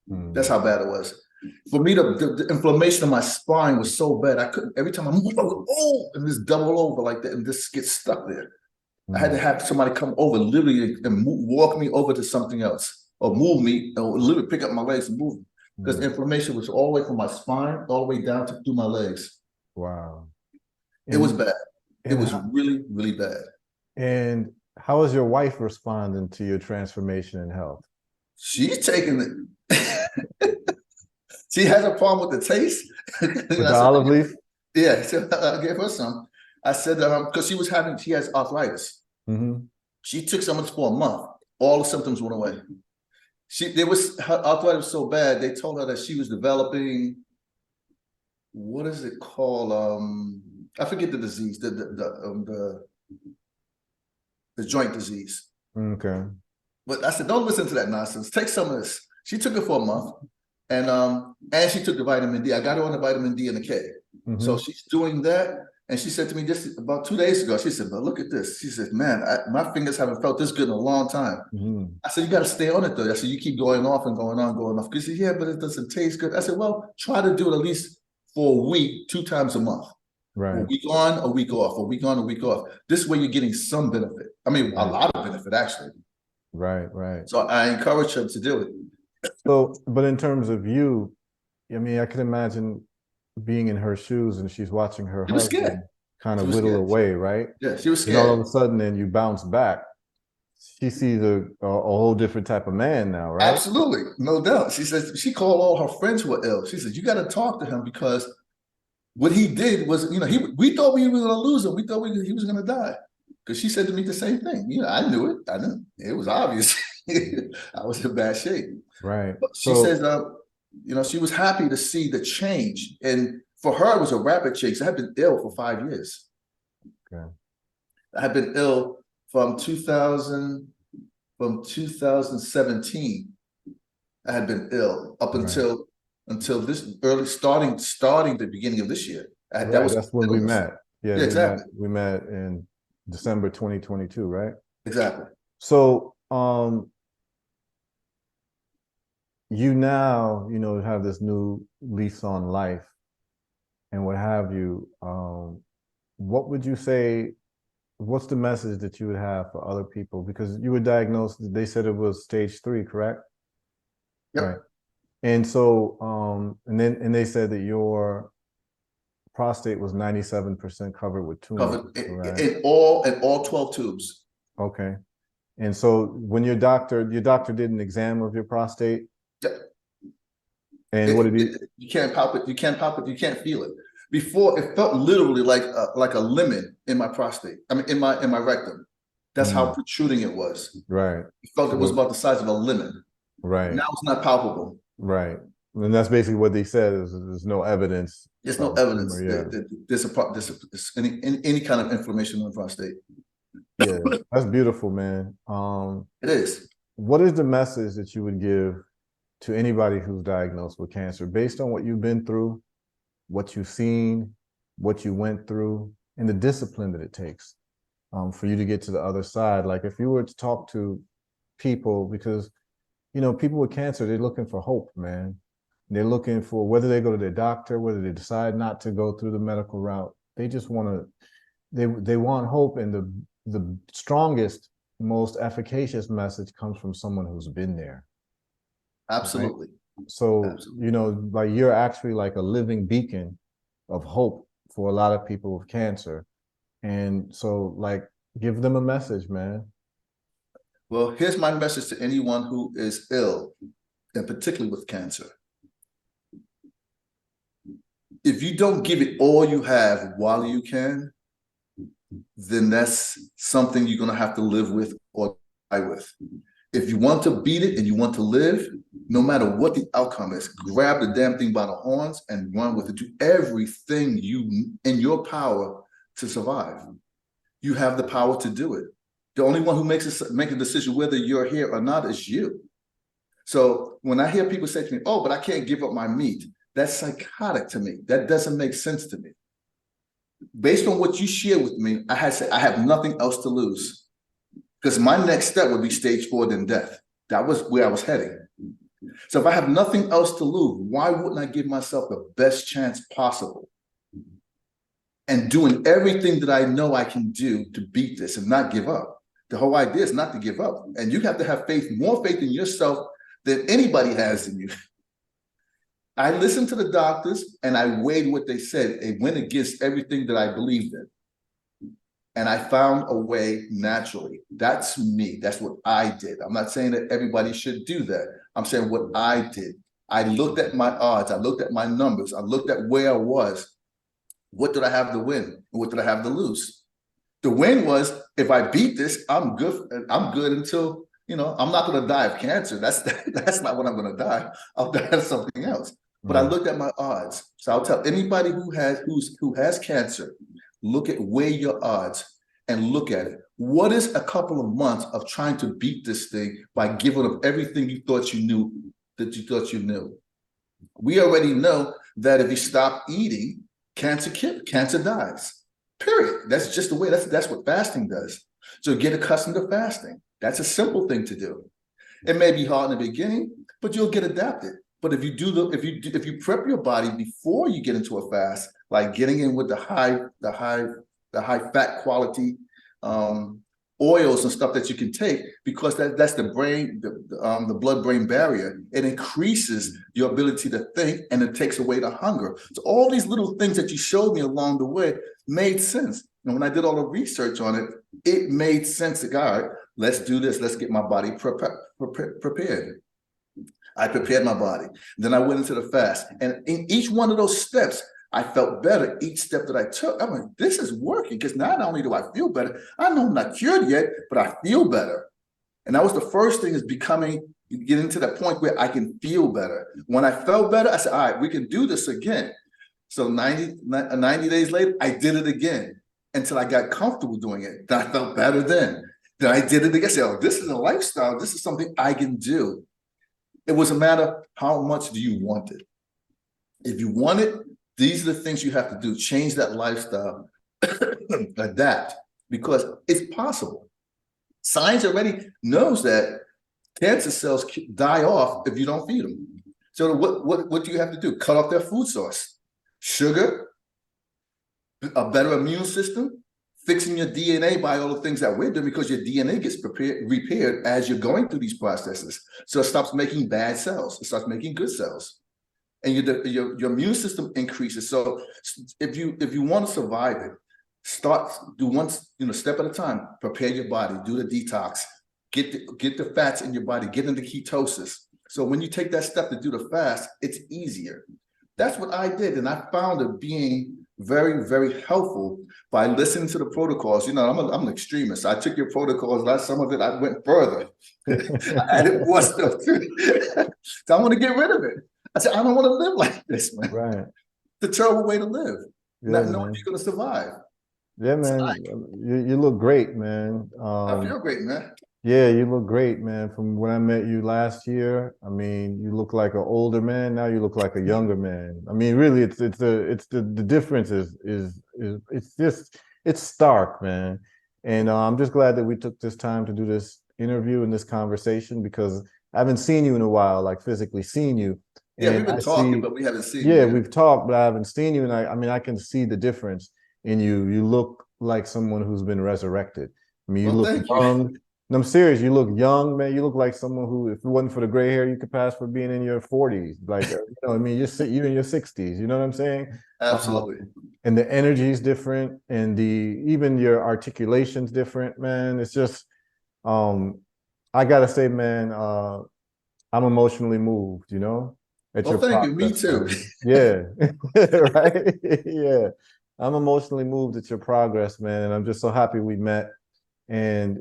B: That's how bad it was. For me, the inflammation in my spine was so bad. I couldn't, every time I moved, I would, and just double over like that and just get stuck there. I had to have somebody come over literally and walk me over to something else or move me or literally pick up my legs and move me because the inflammation was all the way from my spine all the way down through my legs.
A: Wow.
B: It was bad. It was really, really bad.
A: And how is your wife responding to your transformation in health?
B: She's taking it. She has a problem with the taste.
A: With the olive leaf?
B: Yeah, so I gave her some. I said, because she has arthritis. She took some of this for a month. All the symptoms went away. Her arthritis was so bad, they told her that she was developing, what is it called? I forget the disease, the joint disease.
A: Okay.
B: But I said, don't listen to that nonsense. Take some of this. She took it for a month, and she took the vitamin D. I got her on the vitamin D and the K. So she's doing that. And she said to me just about 2 days ago, she said, but look at this. She said, man, my fingers haven't felt this good in a long time. I said, you got to stay on it though. I said, you keep going off and going on, going off. She said, yeah, but it doesn't taste good. I said, well, try to do it at least for a week, 2 times a month.
A: Right.
B: A week on, a week off, a week on, a week off. This way you're getting some benefit. I mean, a lot of benefit actually.
A: Right, right.
B: So I encourage her to do it.
A: So, but in terms of you, I mean, I can imagine being in her shoes and she's watching her husband kind of whittle away, right?
B: Yeah, she was scared.
A: And all of a sudden, then you bounce back. She sees a whole different type of man now, right?
B: Absolutely, no doubt. She says she called all her friends who were ill. She said, you got to talk to him because what he did was, we thought we were going to lose him. We thought he was going to die. Because she said to me the same thing. I knew it. I knew it was obvious. I was in bad shape.
A: Right.
B: But she says, she was happy to see the change. And for her, it was a rapid change. I had been ill for 5 years.
A: Okay. I
B: had been ill from 2017. I had been ill up until this starting the beginning of this year.
A: That's when we met. Yeah,
B: exactly.
A: We met in December 2022, right?
B: Exactly.
A: So you now, have this new lease on life and what have you. What would you say, what's the message that you would have for other people? Because you were diagnosed, they said it was stage 3, correct?
B: Yep.
A: Right. And so, and they said that your prostate was 97% covered with tumor,
B: covered
A: correct?
B: in all 12 tubes.
A: Okay. And so when your doctor did an exam of your prostate,
B: Yeah.
A: and what did he?
B: You can't palpate, you can't feel it. Before, it felt literally like a lemon in my prostate. I mean, in my rectum. That's how protruding it was.
A: Right.
B: It felt it was about the size of a lemon.
A: Right.
B: Now it's not palpable.
A: Right. And that's basically what they said is there's no evidence.
B: There's no evidence
A: tumor,
B: that there's any kind of inflammation in the prostate.
A: Yeah, that's beautiful, man.
B: It is.
A: What is the message that you would give to anybody who's diagnosed with cancer based on what you've been through, what you've seen, what you went through, and the discipline that it takes for you to get to the other side? Like if you were to talk to people, because, you know, people with cancer, they're looking for hope, man. They're looking for whether they go to their doctor, whether they decide not to go through the medical route. They just want to, they want hope. And the strongest, most efficacious message comes from someone who's been there.
B: Absolutely.
A: Right? So, you know, like you're actually like a living beacon of hope for a lot of people with cancer. And so like, give them a message, man.
B: Well, here's my message to anyone who is ill, and particularly with cancer. If you don't give it all you have while you can, then that's something you're going to have to live with or die with. If you want to beat it and you want to live, no matter what the outcome is, grab the damn thing by the horns and run with it. Do everything in your power to survive. You have the power to do it. The only one who make a decision whether you're here or not is you. So when I hear people say to me, oh, but I can't give up my meat, that's psychotic to me. That doesn't make sense to me. Based on what you share with me, I have nothing else to lose. Because my next step would be stage 4, then death. That was where I was heading. So if I have nothing else to lose, why wouldn't I give myself the best chance possible? And doing everything that I know I can do to beat this and not give up. The whole idea is not to give up. And you have to have faith, more faith in yourself than anybody has in you. I listened to the doctors and I weighed what they said. It went against everything that I believed in. And I found a way naturally. That's me. That's what I did. I'm not saying that everybody should do that. I'm saying what I did. I looked at my odds. I looked at my numbers. I looked at where I was. What did I have to win? And what did I have to lose? The win was, if I beat this, I'm good. I'm good until, you know, I'm not going to die of cancer. That's not what I'm going to die. I'll die of something else. But I looked at my odds. So I'll tell anybody who has cancer, look at where your odds and look at it. What is a couple of months of trying to beat this thing by giving up everything you thought you knew that you thought you knew? We already know that if you stop eating, cancer dies. Period. That's just the way. That's what fasting does. So get accustomed to fasting. That's a simple thing to do. It may be hard in the beginning, but you'll get adapted. But if you prep your body before you get into a fast, like getting in with the high fat quality oils and stuff that you can take, because that's the brain, the blood-brain barrier. It increases your ability to think, and it takes away the hunger. So all these little things that you showed me along the way made sense. And when I did all the research on it, it made sense. Like, all right, let's do this. Let's get my body prepared. I prepared my body. Then I went into the fast. And in each one of those steps, I felt better each step that I took. I'm like, this is working, because not only do I feel better, I know I'm not cured yet, but I feel better. And that was the first thing, is getting to that point where I can feel better. When I felt better, I said, all right, we can do this again. So 90 days later, I did it again until I got comfortable doing it. Then I felt better then. Then I did it again. I said, oh, this is a lifestyle. This is something I can do. It was a matter of how much do you want it? If you want it, these are the things you have to do. Change that lifestyle, adapt, because it's possible. Science already knows that cancer cells die off if you don't feed them. So what do you have to do? Cut off their food source. Sugar, a better immune system, fixing your DNA by all the things that we're doing, because your DNA gets repaired as you're going through these processes. So it stops making bad cells. It starts making good cells. and your immune system increases. So if you want to survive it, do one step at a time. Prepare your body, do the detox, get the fats in your body, get into ketosis. So when you take that step to do the fast, it's easier. That's what I did, and I found it being very, very helpful by listening to the protocols. I'm an extremist. I took your protocols. Some of it I went further. I added more stuff to it. So I want to get rid of it. I said, I don't want to live like this, man.
A: Right.
B: It's a terrible way to live.
A: Yeah,
B: Not knowing you're going to survive.
A: Yeah, man. You look great, man.
B: I feel great, man.
A: Yeah, you look great, man. From when I met you last year, I mean, you look like an older man. Now you look like a younger man. I mean, really, it's the difference is it's stark, man. And I'm just glad that we took this time to do this interview and this conversation, because I haven't seen you in a while, like physically seen you.
B: Yeah, we've been talking, but we haven't seen you.
A: Yeah, we've talked, but I haven't seen you. And I mean, I can see the difference in you. You look like someone who's been resurrected. I mean, you look young. I'm serious. You look young, man. You look like someone who, if it wasn't for the gray hair, you could pass for being in your 40s. Like, I mean, you're in your 60s. You know what I'm saying?
B: Absolutely.
A: And the energy is different, and even your articulation's different, man. It's just, I gotta say, man, I'm emotionally moved. At your
B: thank you. Me too.
A: Yeah, right. Yeah, I'm emotionally moved at your progress, man, and I'm just so happy we met, and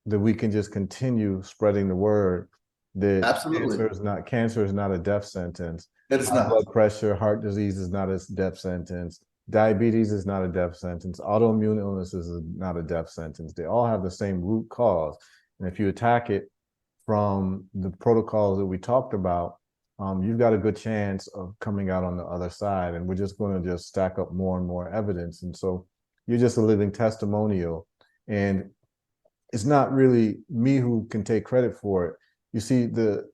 A: that we can just continue spreading the word that
B: absolutely
A: cancer is not a death sentence.
B: It is not.
A: Blood pressure, heart disease is not a death sentence. Diabetes is not a death sentence. Autoimmune illnesses is not a death sentence. They all have the same root cause, and if you attack it from the protocols that we talked about, you've got a good chance of coming out on the other side. And we're just going to just stack up more and more evidence. And so you're just a living testimonial. And it's not really me who can take credit for it. You see, the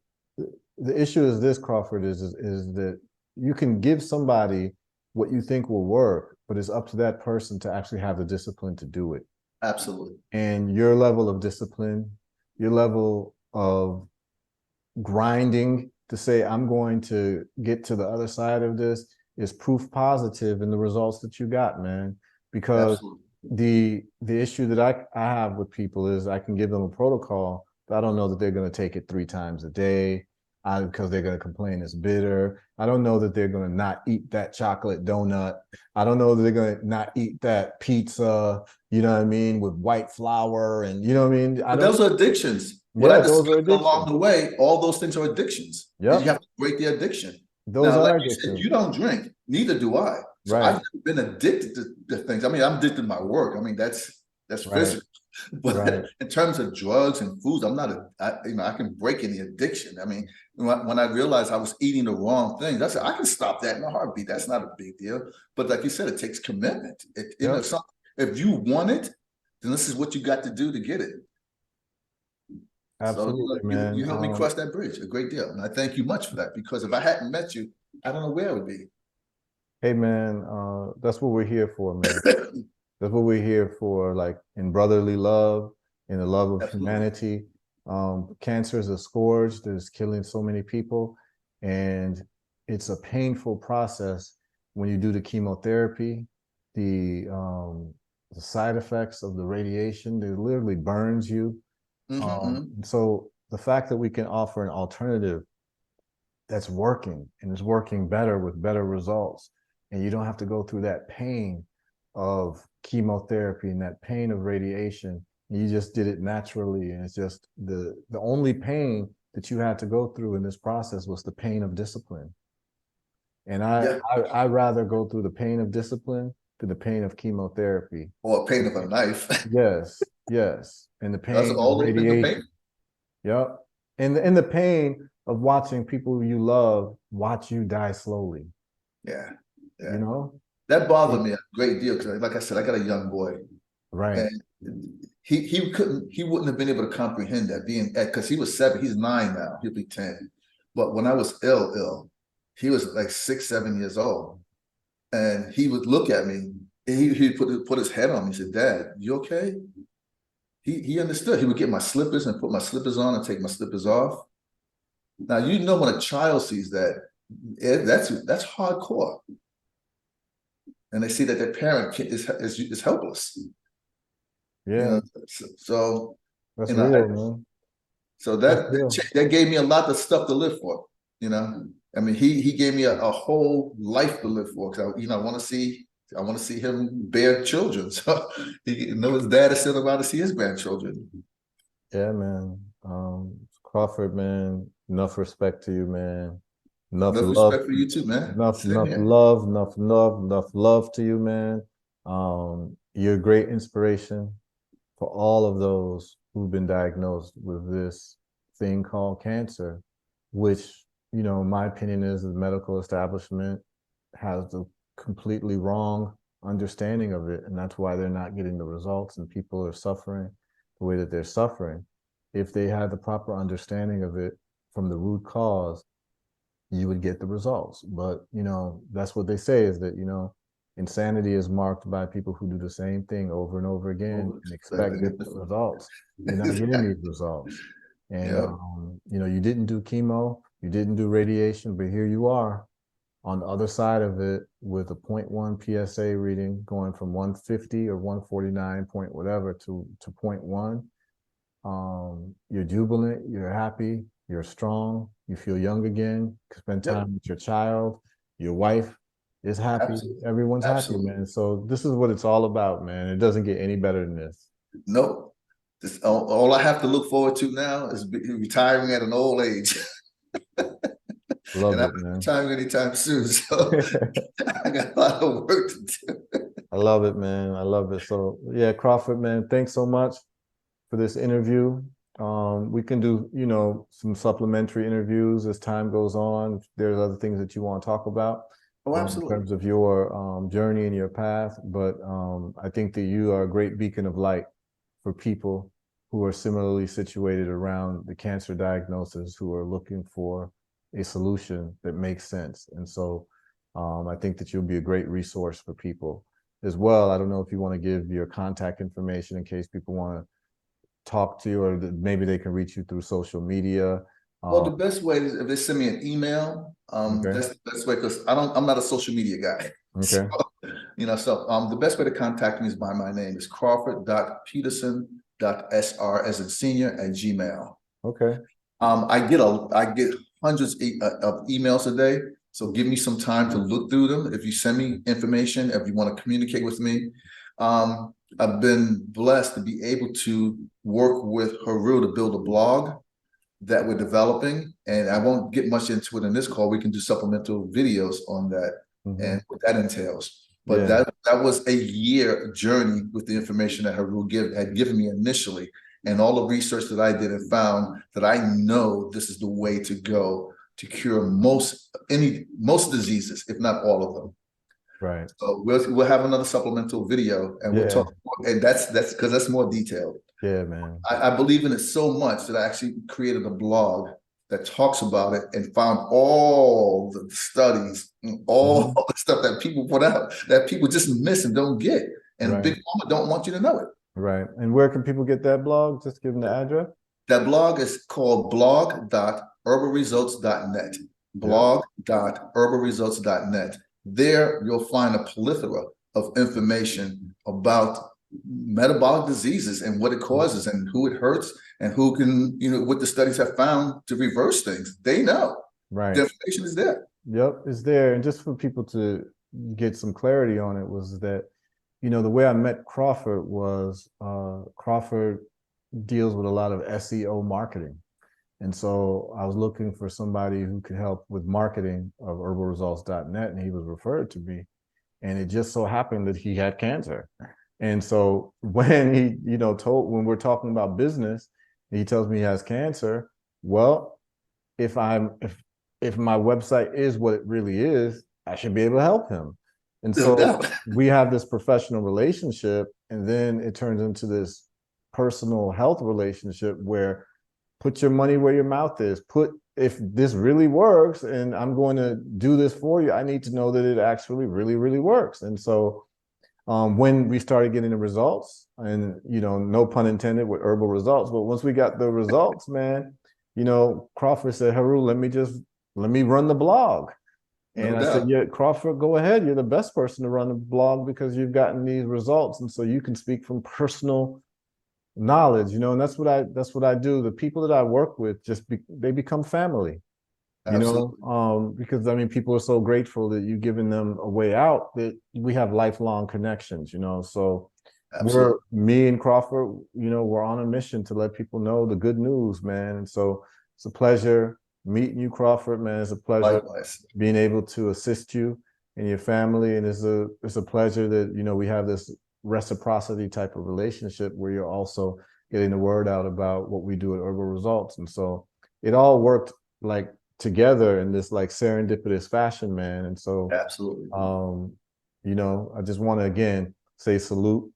A: issue is this, Crawford, is that you can give somebody what you think will work, but it's up to that person to actually have the discipline to do it.
B: Absolutely.
A: And your level of discipline, your level of grinding to say, I'm going to get to the other side of this, is proof positive in the results that you got, man. Because absolutely. The issue that I have with people is I can give them a protocol, but I don't know that they're going to take it 3 times a day because they're going to complain it's bitter. I don't know that they're going to not eat that chocolate donut. I don't know that they're going to not eat that pizza, you know what I mean, with white flour, and you know what I mean?
B: But those are addictions.
A: What I discovered
B: along the way, all those things are addictions. Yeah, you have to break the addiction.
A: Those are
B: like addictions. You don't drink, neither do I. So right. I've never been addicted to things. I mean, I'm addicted to my work. I mean, that's right. Physical. But right. In terms of drugs and foods, I'm not I can break any addiction. I mean, when I realized I was eating the wrong things, I said I can stop that in a heartbeat. That's not a big deal. But like you said, it takes commitment. If you want it, then this is what you got to do to get it.
A: Absolutely,
B: so,
A: man.
B: You helped me cross that bridge a great deal. And I thank you much for that, because if I hadn't met you, I don't know where I would be.
A: Hey, man, that's what we're here for, man. That's what we're here for, like in brotherly love, in the love of absolutely. Humanity. Cancer is a scourge that is killing so many people. And it's a painful process when you do the chemotherapy, the side effects of the radiation, it literally burns you. So the fact that we can offer an alternative that's working, and is working better with better results, and you don't have to go through that pain of chemotherapy and that pain of radiation, you just did it naturally. And it's just the only pain that you had to go through in this process was the pain of discipline. And I'd rather go through the pain of discipline than the pain of chemotherapy.
B: Or pain of a knife.
A: Yes. And the pain
B: of radiation. Pain.
A: Yep. And the pain of watching people you love watch you die slowly.
B: Yeah.
A: You know?
B: That bothered me a great deal, because like I said, I got a young boy.
A: Right.
B: And he wouldn't have been able to comprehend that, because he was 7, he's 9 now, he'll be 10. But when I was ill, he was like 6, 7 years old. And he would look at me, and he put his head on me. He said, "Dad, you okay?" He understood. He would get my slippers and put my slippers on and take my slippers off. Now, when a child sees that, That's hardcore. And they see that their parent is helpless. You
A: Yeah,
B: know, so
A: that's
B: you know,
A: real, man.
B: so
A: That's real.
B: that gave me a lot of stuff to live for. You know, I mean, he gave me a whole life to live for. Because I want to see him bear children. So he know his dad is still about to see his grandchildren.
A: Yeah, man. Crawford, man, enough respect to you, man. Enough
B: Enough
A: love,
B: respect for you too, man.
A: enough,
B: Same
A: enough
B: here.
A: love, enough love, enough love to you, man. You're a great inspiration for all of those who've been diagnosed with this thing called cancer, which, my opinion is the medical establishment has the completely wrong understanding of it. And that's why they're not getting the results and people are suffering the way that they're suffering. If they had the proper understanding of it from the root cause, you would get the results. But, that's what they say is that, insanity is marked by people who do the same thing over and over again
B: Oh,
A: and
B: that
A: expect
B: thing is
A: different
B: different.
A: results. You're not getting these results. And,
B: Yeah.
A: you didn't do chemo, you didn't do radiation, but here you are on the other side of it with a 0.1 PSA reading going from 150 or 149 point whatever to 0.1. You're jubilant, you're happy, you're strong, you feel young again, spend
B: Yep.
A: time with your child, your wife is happy,
B: Absolutely.
A: everyone's happy,
B: Absolutely.
A: man. So this is what it's all about, man. It doesn't get any better than this.
B: Nope. All I have to look forward to now is retiring at an old age. And
A: Love
B: I'm
A: it,
B: not
A: man.
B: retiring anytime soon. So I got a lot of work to do.
A: I love it, man. I love it. So yeah, Crawford, man, thanks so much for this interview. We can do, some supplementary interviews as time goes on. If there's other things that you want to talk about
B: Oh,
A: in
B: absolutely.
A: terms of your journey and your path. But I think that you are a great beacon of light for people who are similarly situated around the cancer diagnosis, who are looking for a solution that makes sense. And so I think that you'll be a great resource for people as well. I don't know if you want to give your contact information in case people want to talk to you, or maybe they can reach you through social media.
B: Well,
A: Uh,
B: the best way is if they send me an email.
A: okay.
B: That's the best way because I'm not a social media guy. So,
A: Okay.
B: the best way to contact me is by my name. It's Crawford.Peterson.sr as in senior at Gmail.
A: Okay.
B: I get hundreds of emails a day. So give me some time to look through them. If you send me information, if you want to communicate with me, I've been blessed to be able to work with Herbal to build a blog that we're developing. And I won't get much into it in this call. We can do supplemental videos on that
A: Hmm.
B: and what that entails. But
A: Yeah.
B: that was a year journey with the information that Herbal had given me initially, and all the research that I did and found that I know this is the way to go to cure most diseases, if not all of them.
A: Right.
B: So we'll have another supplemental video and we'll
A: Yeah.
B: talk more, and that's because that's more detailed.
A: Yeah, man.
B: I believe in it so much that I actually created a blog that talks about it and found all the studies, all
A: Hmm.
B: the stuff that people put out that people just miss and don't get. And
A: Right.
B: Big Pharma don't want you to know it.
A: Right. And where can people get that blog? Just give them the address.
B: That blog is called blog.herbalresults.net.
A: Yeah.
B: Blog.herbalresults.net. There you'll find a plethora of information about metabolic diseases and what it causes and who it hurts and who can, what the studies have found to reverse things. They know. The
A: Right.
B: information is there.
A: Yep. It's there. And just for people to get some clarity on it was that, the way I met Crawford was Crawford deals with a lot of SEO marketing. And so I was looking for somebody who could help with marketing of herbalresults.net, and he was referred to me. And it just so happened that he had cancer. And so when he, when we're talking about business, he tells me he has cancer. Well, if my website is what it really is, I should be able to help him. And
B: No
A: so
B: doubt.
A: we have this professional relationship, and then it turns into this personal health relationship where put your money where your mouth is. If this really works and I'm going to do this for you, I need to know that it actually really, really works. And so when we started getting the results, and no pun intended with herbal results, but once we got the results, man, Crawford said, Haru, let me just let me run the blog. And
B: No
A: I said,
B: doubt.
A: yeah, Crawford, go ahead. You're the best person to run the blog because you've gotten these results. And so you can speak from personal knowledge, and that's what I do. The people that I work with they become family,
B: Absolutely.
A: because I mean, people are so grateful that you've given them a way out that we have lifelong connections, So
B: Absolutely.
A: me and Crawford, we're on a mission to let people know the good news, man. And so it's a pleasure meeting you, Crawford, man. It's a pleasure
B: Likewise.
A: being able to assist you and your family. And it's a pleasure that, we have this reciprocity type of relationship where you're also getting the word out about what we do at Herbal Results. And so it all worked like together in this like serendipitous fashion, man. And so,
B: Absolutely.
A: I just want to again say salute.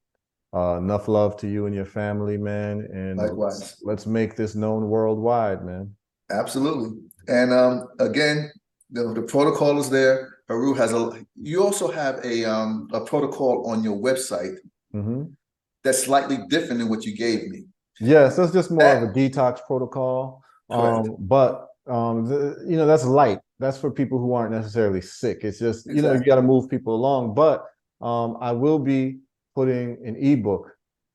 A: Enough love to you and your family, man. And
B: Likewise.
A: let's make this known worldwide, man.
B: Absolutely. And again, the protocol is there. Haru has you also have a protocol on your website that's slightly different than what you gave me.
A: Yes, that's just more of a
B: That
A: detox protocol.
B: correct.
A: But that's light. That's for people who aren't necessarily sick. It's just, you
B: Exactly.
A: got to move people along. But I will be putting an ebook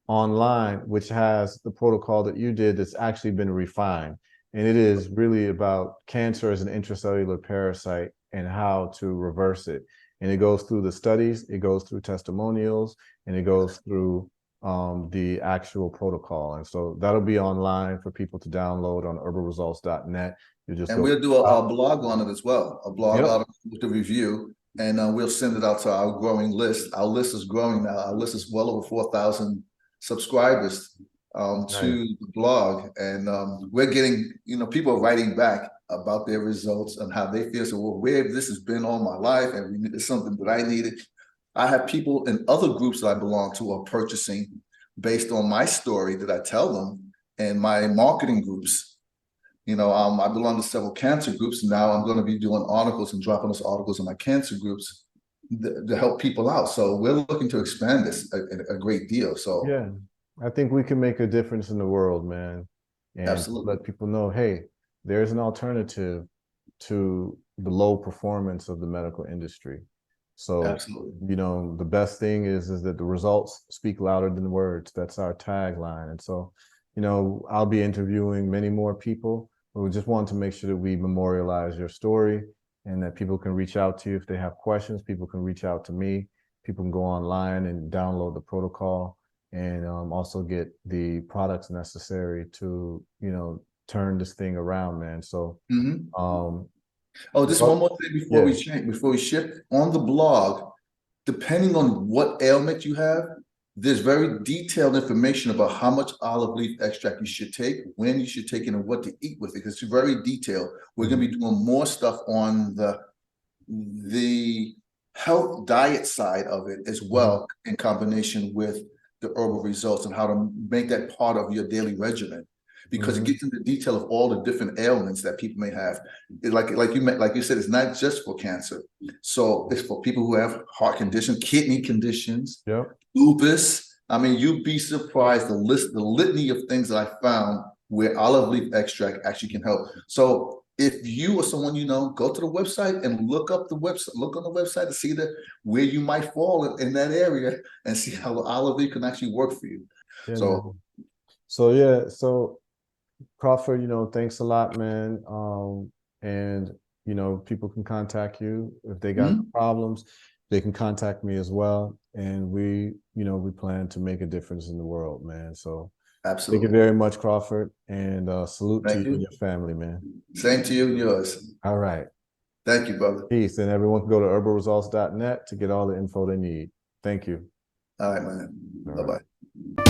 A: online, which has the protocol that you did that's actually been refined. And it is really about cancer as an intracellular parasite and how to reverse it. And it goes through the studies, it goes through testimonials, and it goes through the actual protocol. And so that'll be online for people to download on herbalresults.net. You just
B: And
A: go.
B: we'll do a blog on it as well, a blog
A: Yep.
B: article with the review, and we'll send it out to our growing list. Our list is growing now. Our list is well over 4,000 subscribers to
A: Nice.
B: the blog, and we're getting, people writing back about their results and how they feel. So, well, where this has been all my life, and it's something that I needed. I have people in other groups that I belong to are purchasing based on my story that I tell them, and my marketing groups. I belong to several cancer groups, and now I'm going to be doing articles and dropping those articles in my cancer groups to help people out. So we're looking to expand this a great deal. So
A: Yeah. I think we can make a difference in the world, man. And
B: absolutely,
A: let people know, hey, there's an alternative to the low performance of the medical industry. So,
B: absolutely,
A: the best thing is that the results speak louder than words. That's our tagline. And so, I'll be interviewing many more people, but we just want to make sure that we memorialize your story and that people can reach out to you if they have questions. People can reach out to me. People can go online and download the protocol and also get the products necessary to, turn this thing around, man. So,
B: mm-hmm.
A: um,
B: Oh, just one more thing before
A: yeah.
B: we change, before we shift on the blog. Depending on what ailment you have, there's very detailed information about how much olive leaf extract you should take, when you should take it, and what to eat with it. It's very detailed. We're going to be doing more stuff on the health diet side of it as well, in combination with the herbal results and how to make that part of your daily regimen. Because it gets into the detail of all the different ailments that people may have. Like you said, it's not just for cancer. So it's for people who have heart conditions, kidney conditions,
A: Yep.
B: lupus. I mean, you'd be surprised the litany of things that I found where olive leaf extract actually can help. So if you or someone go to the website and look on the website to see where you might fall in that area and see how the olive leaf can actually work for you.
A: Yeah,
B: So
A: man. So Crawford, thanks a lot, man. And people can contact you if they got problems. They can contact me as well. And we plan to make a difference in the world, man. So thank you
B: absolutely.
A: very much, Crawford. And salute to
B: Thank
A: you and
B: you.
A: your family, man.
B: Same to you and yours.
A: All right.
B: Thank you, brother.
A: Peace. And everyone can go to herbalresults.net to get all the info they need. Thank you.
B: All right, man.
A: All right.
B: Bye-bye.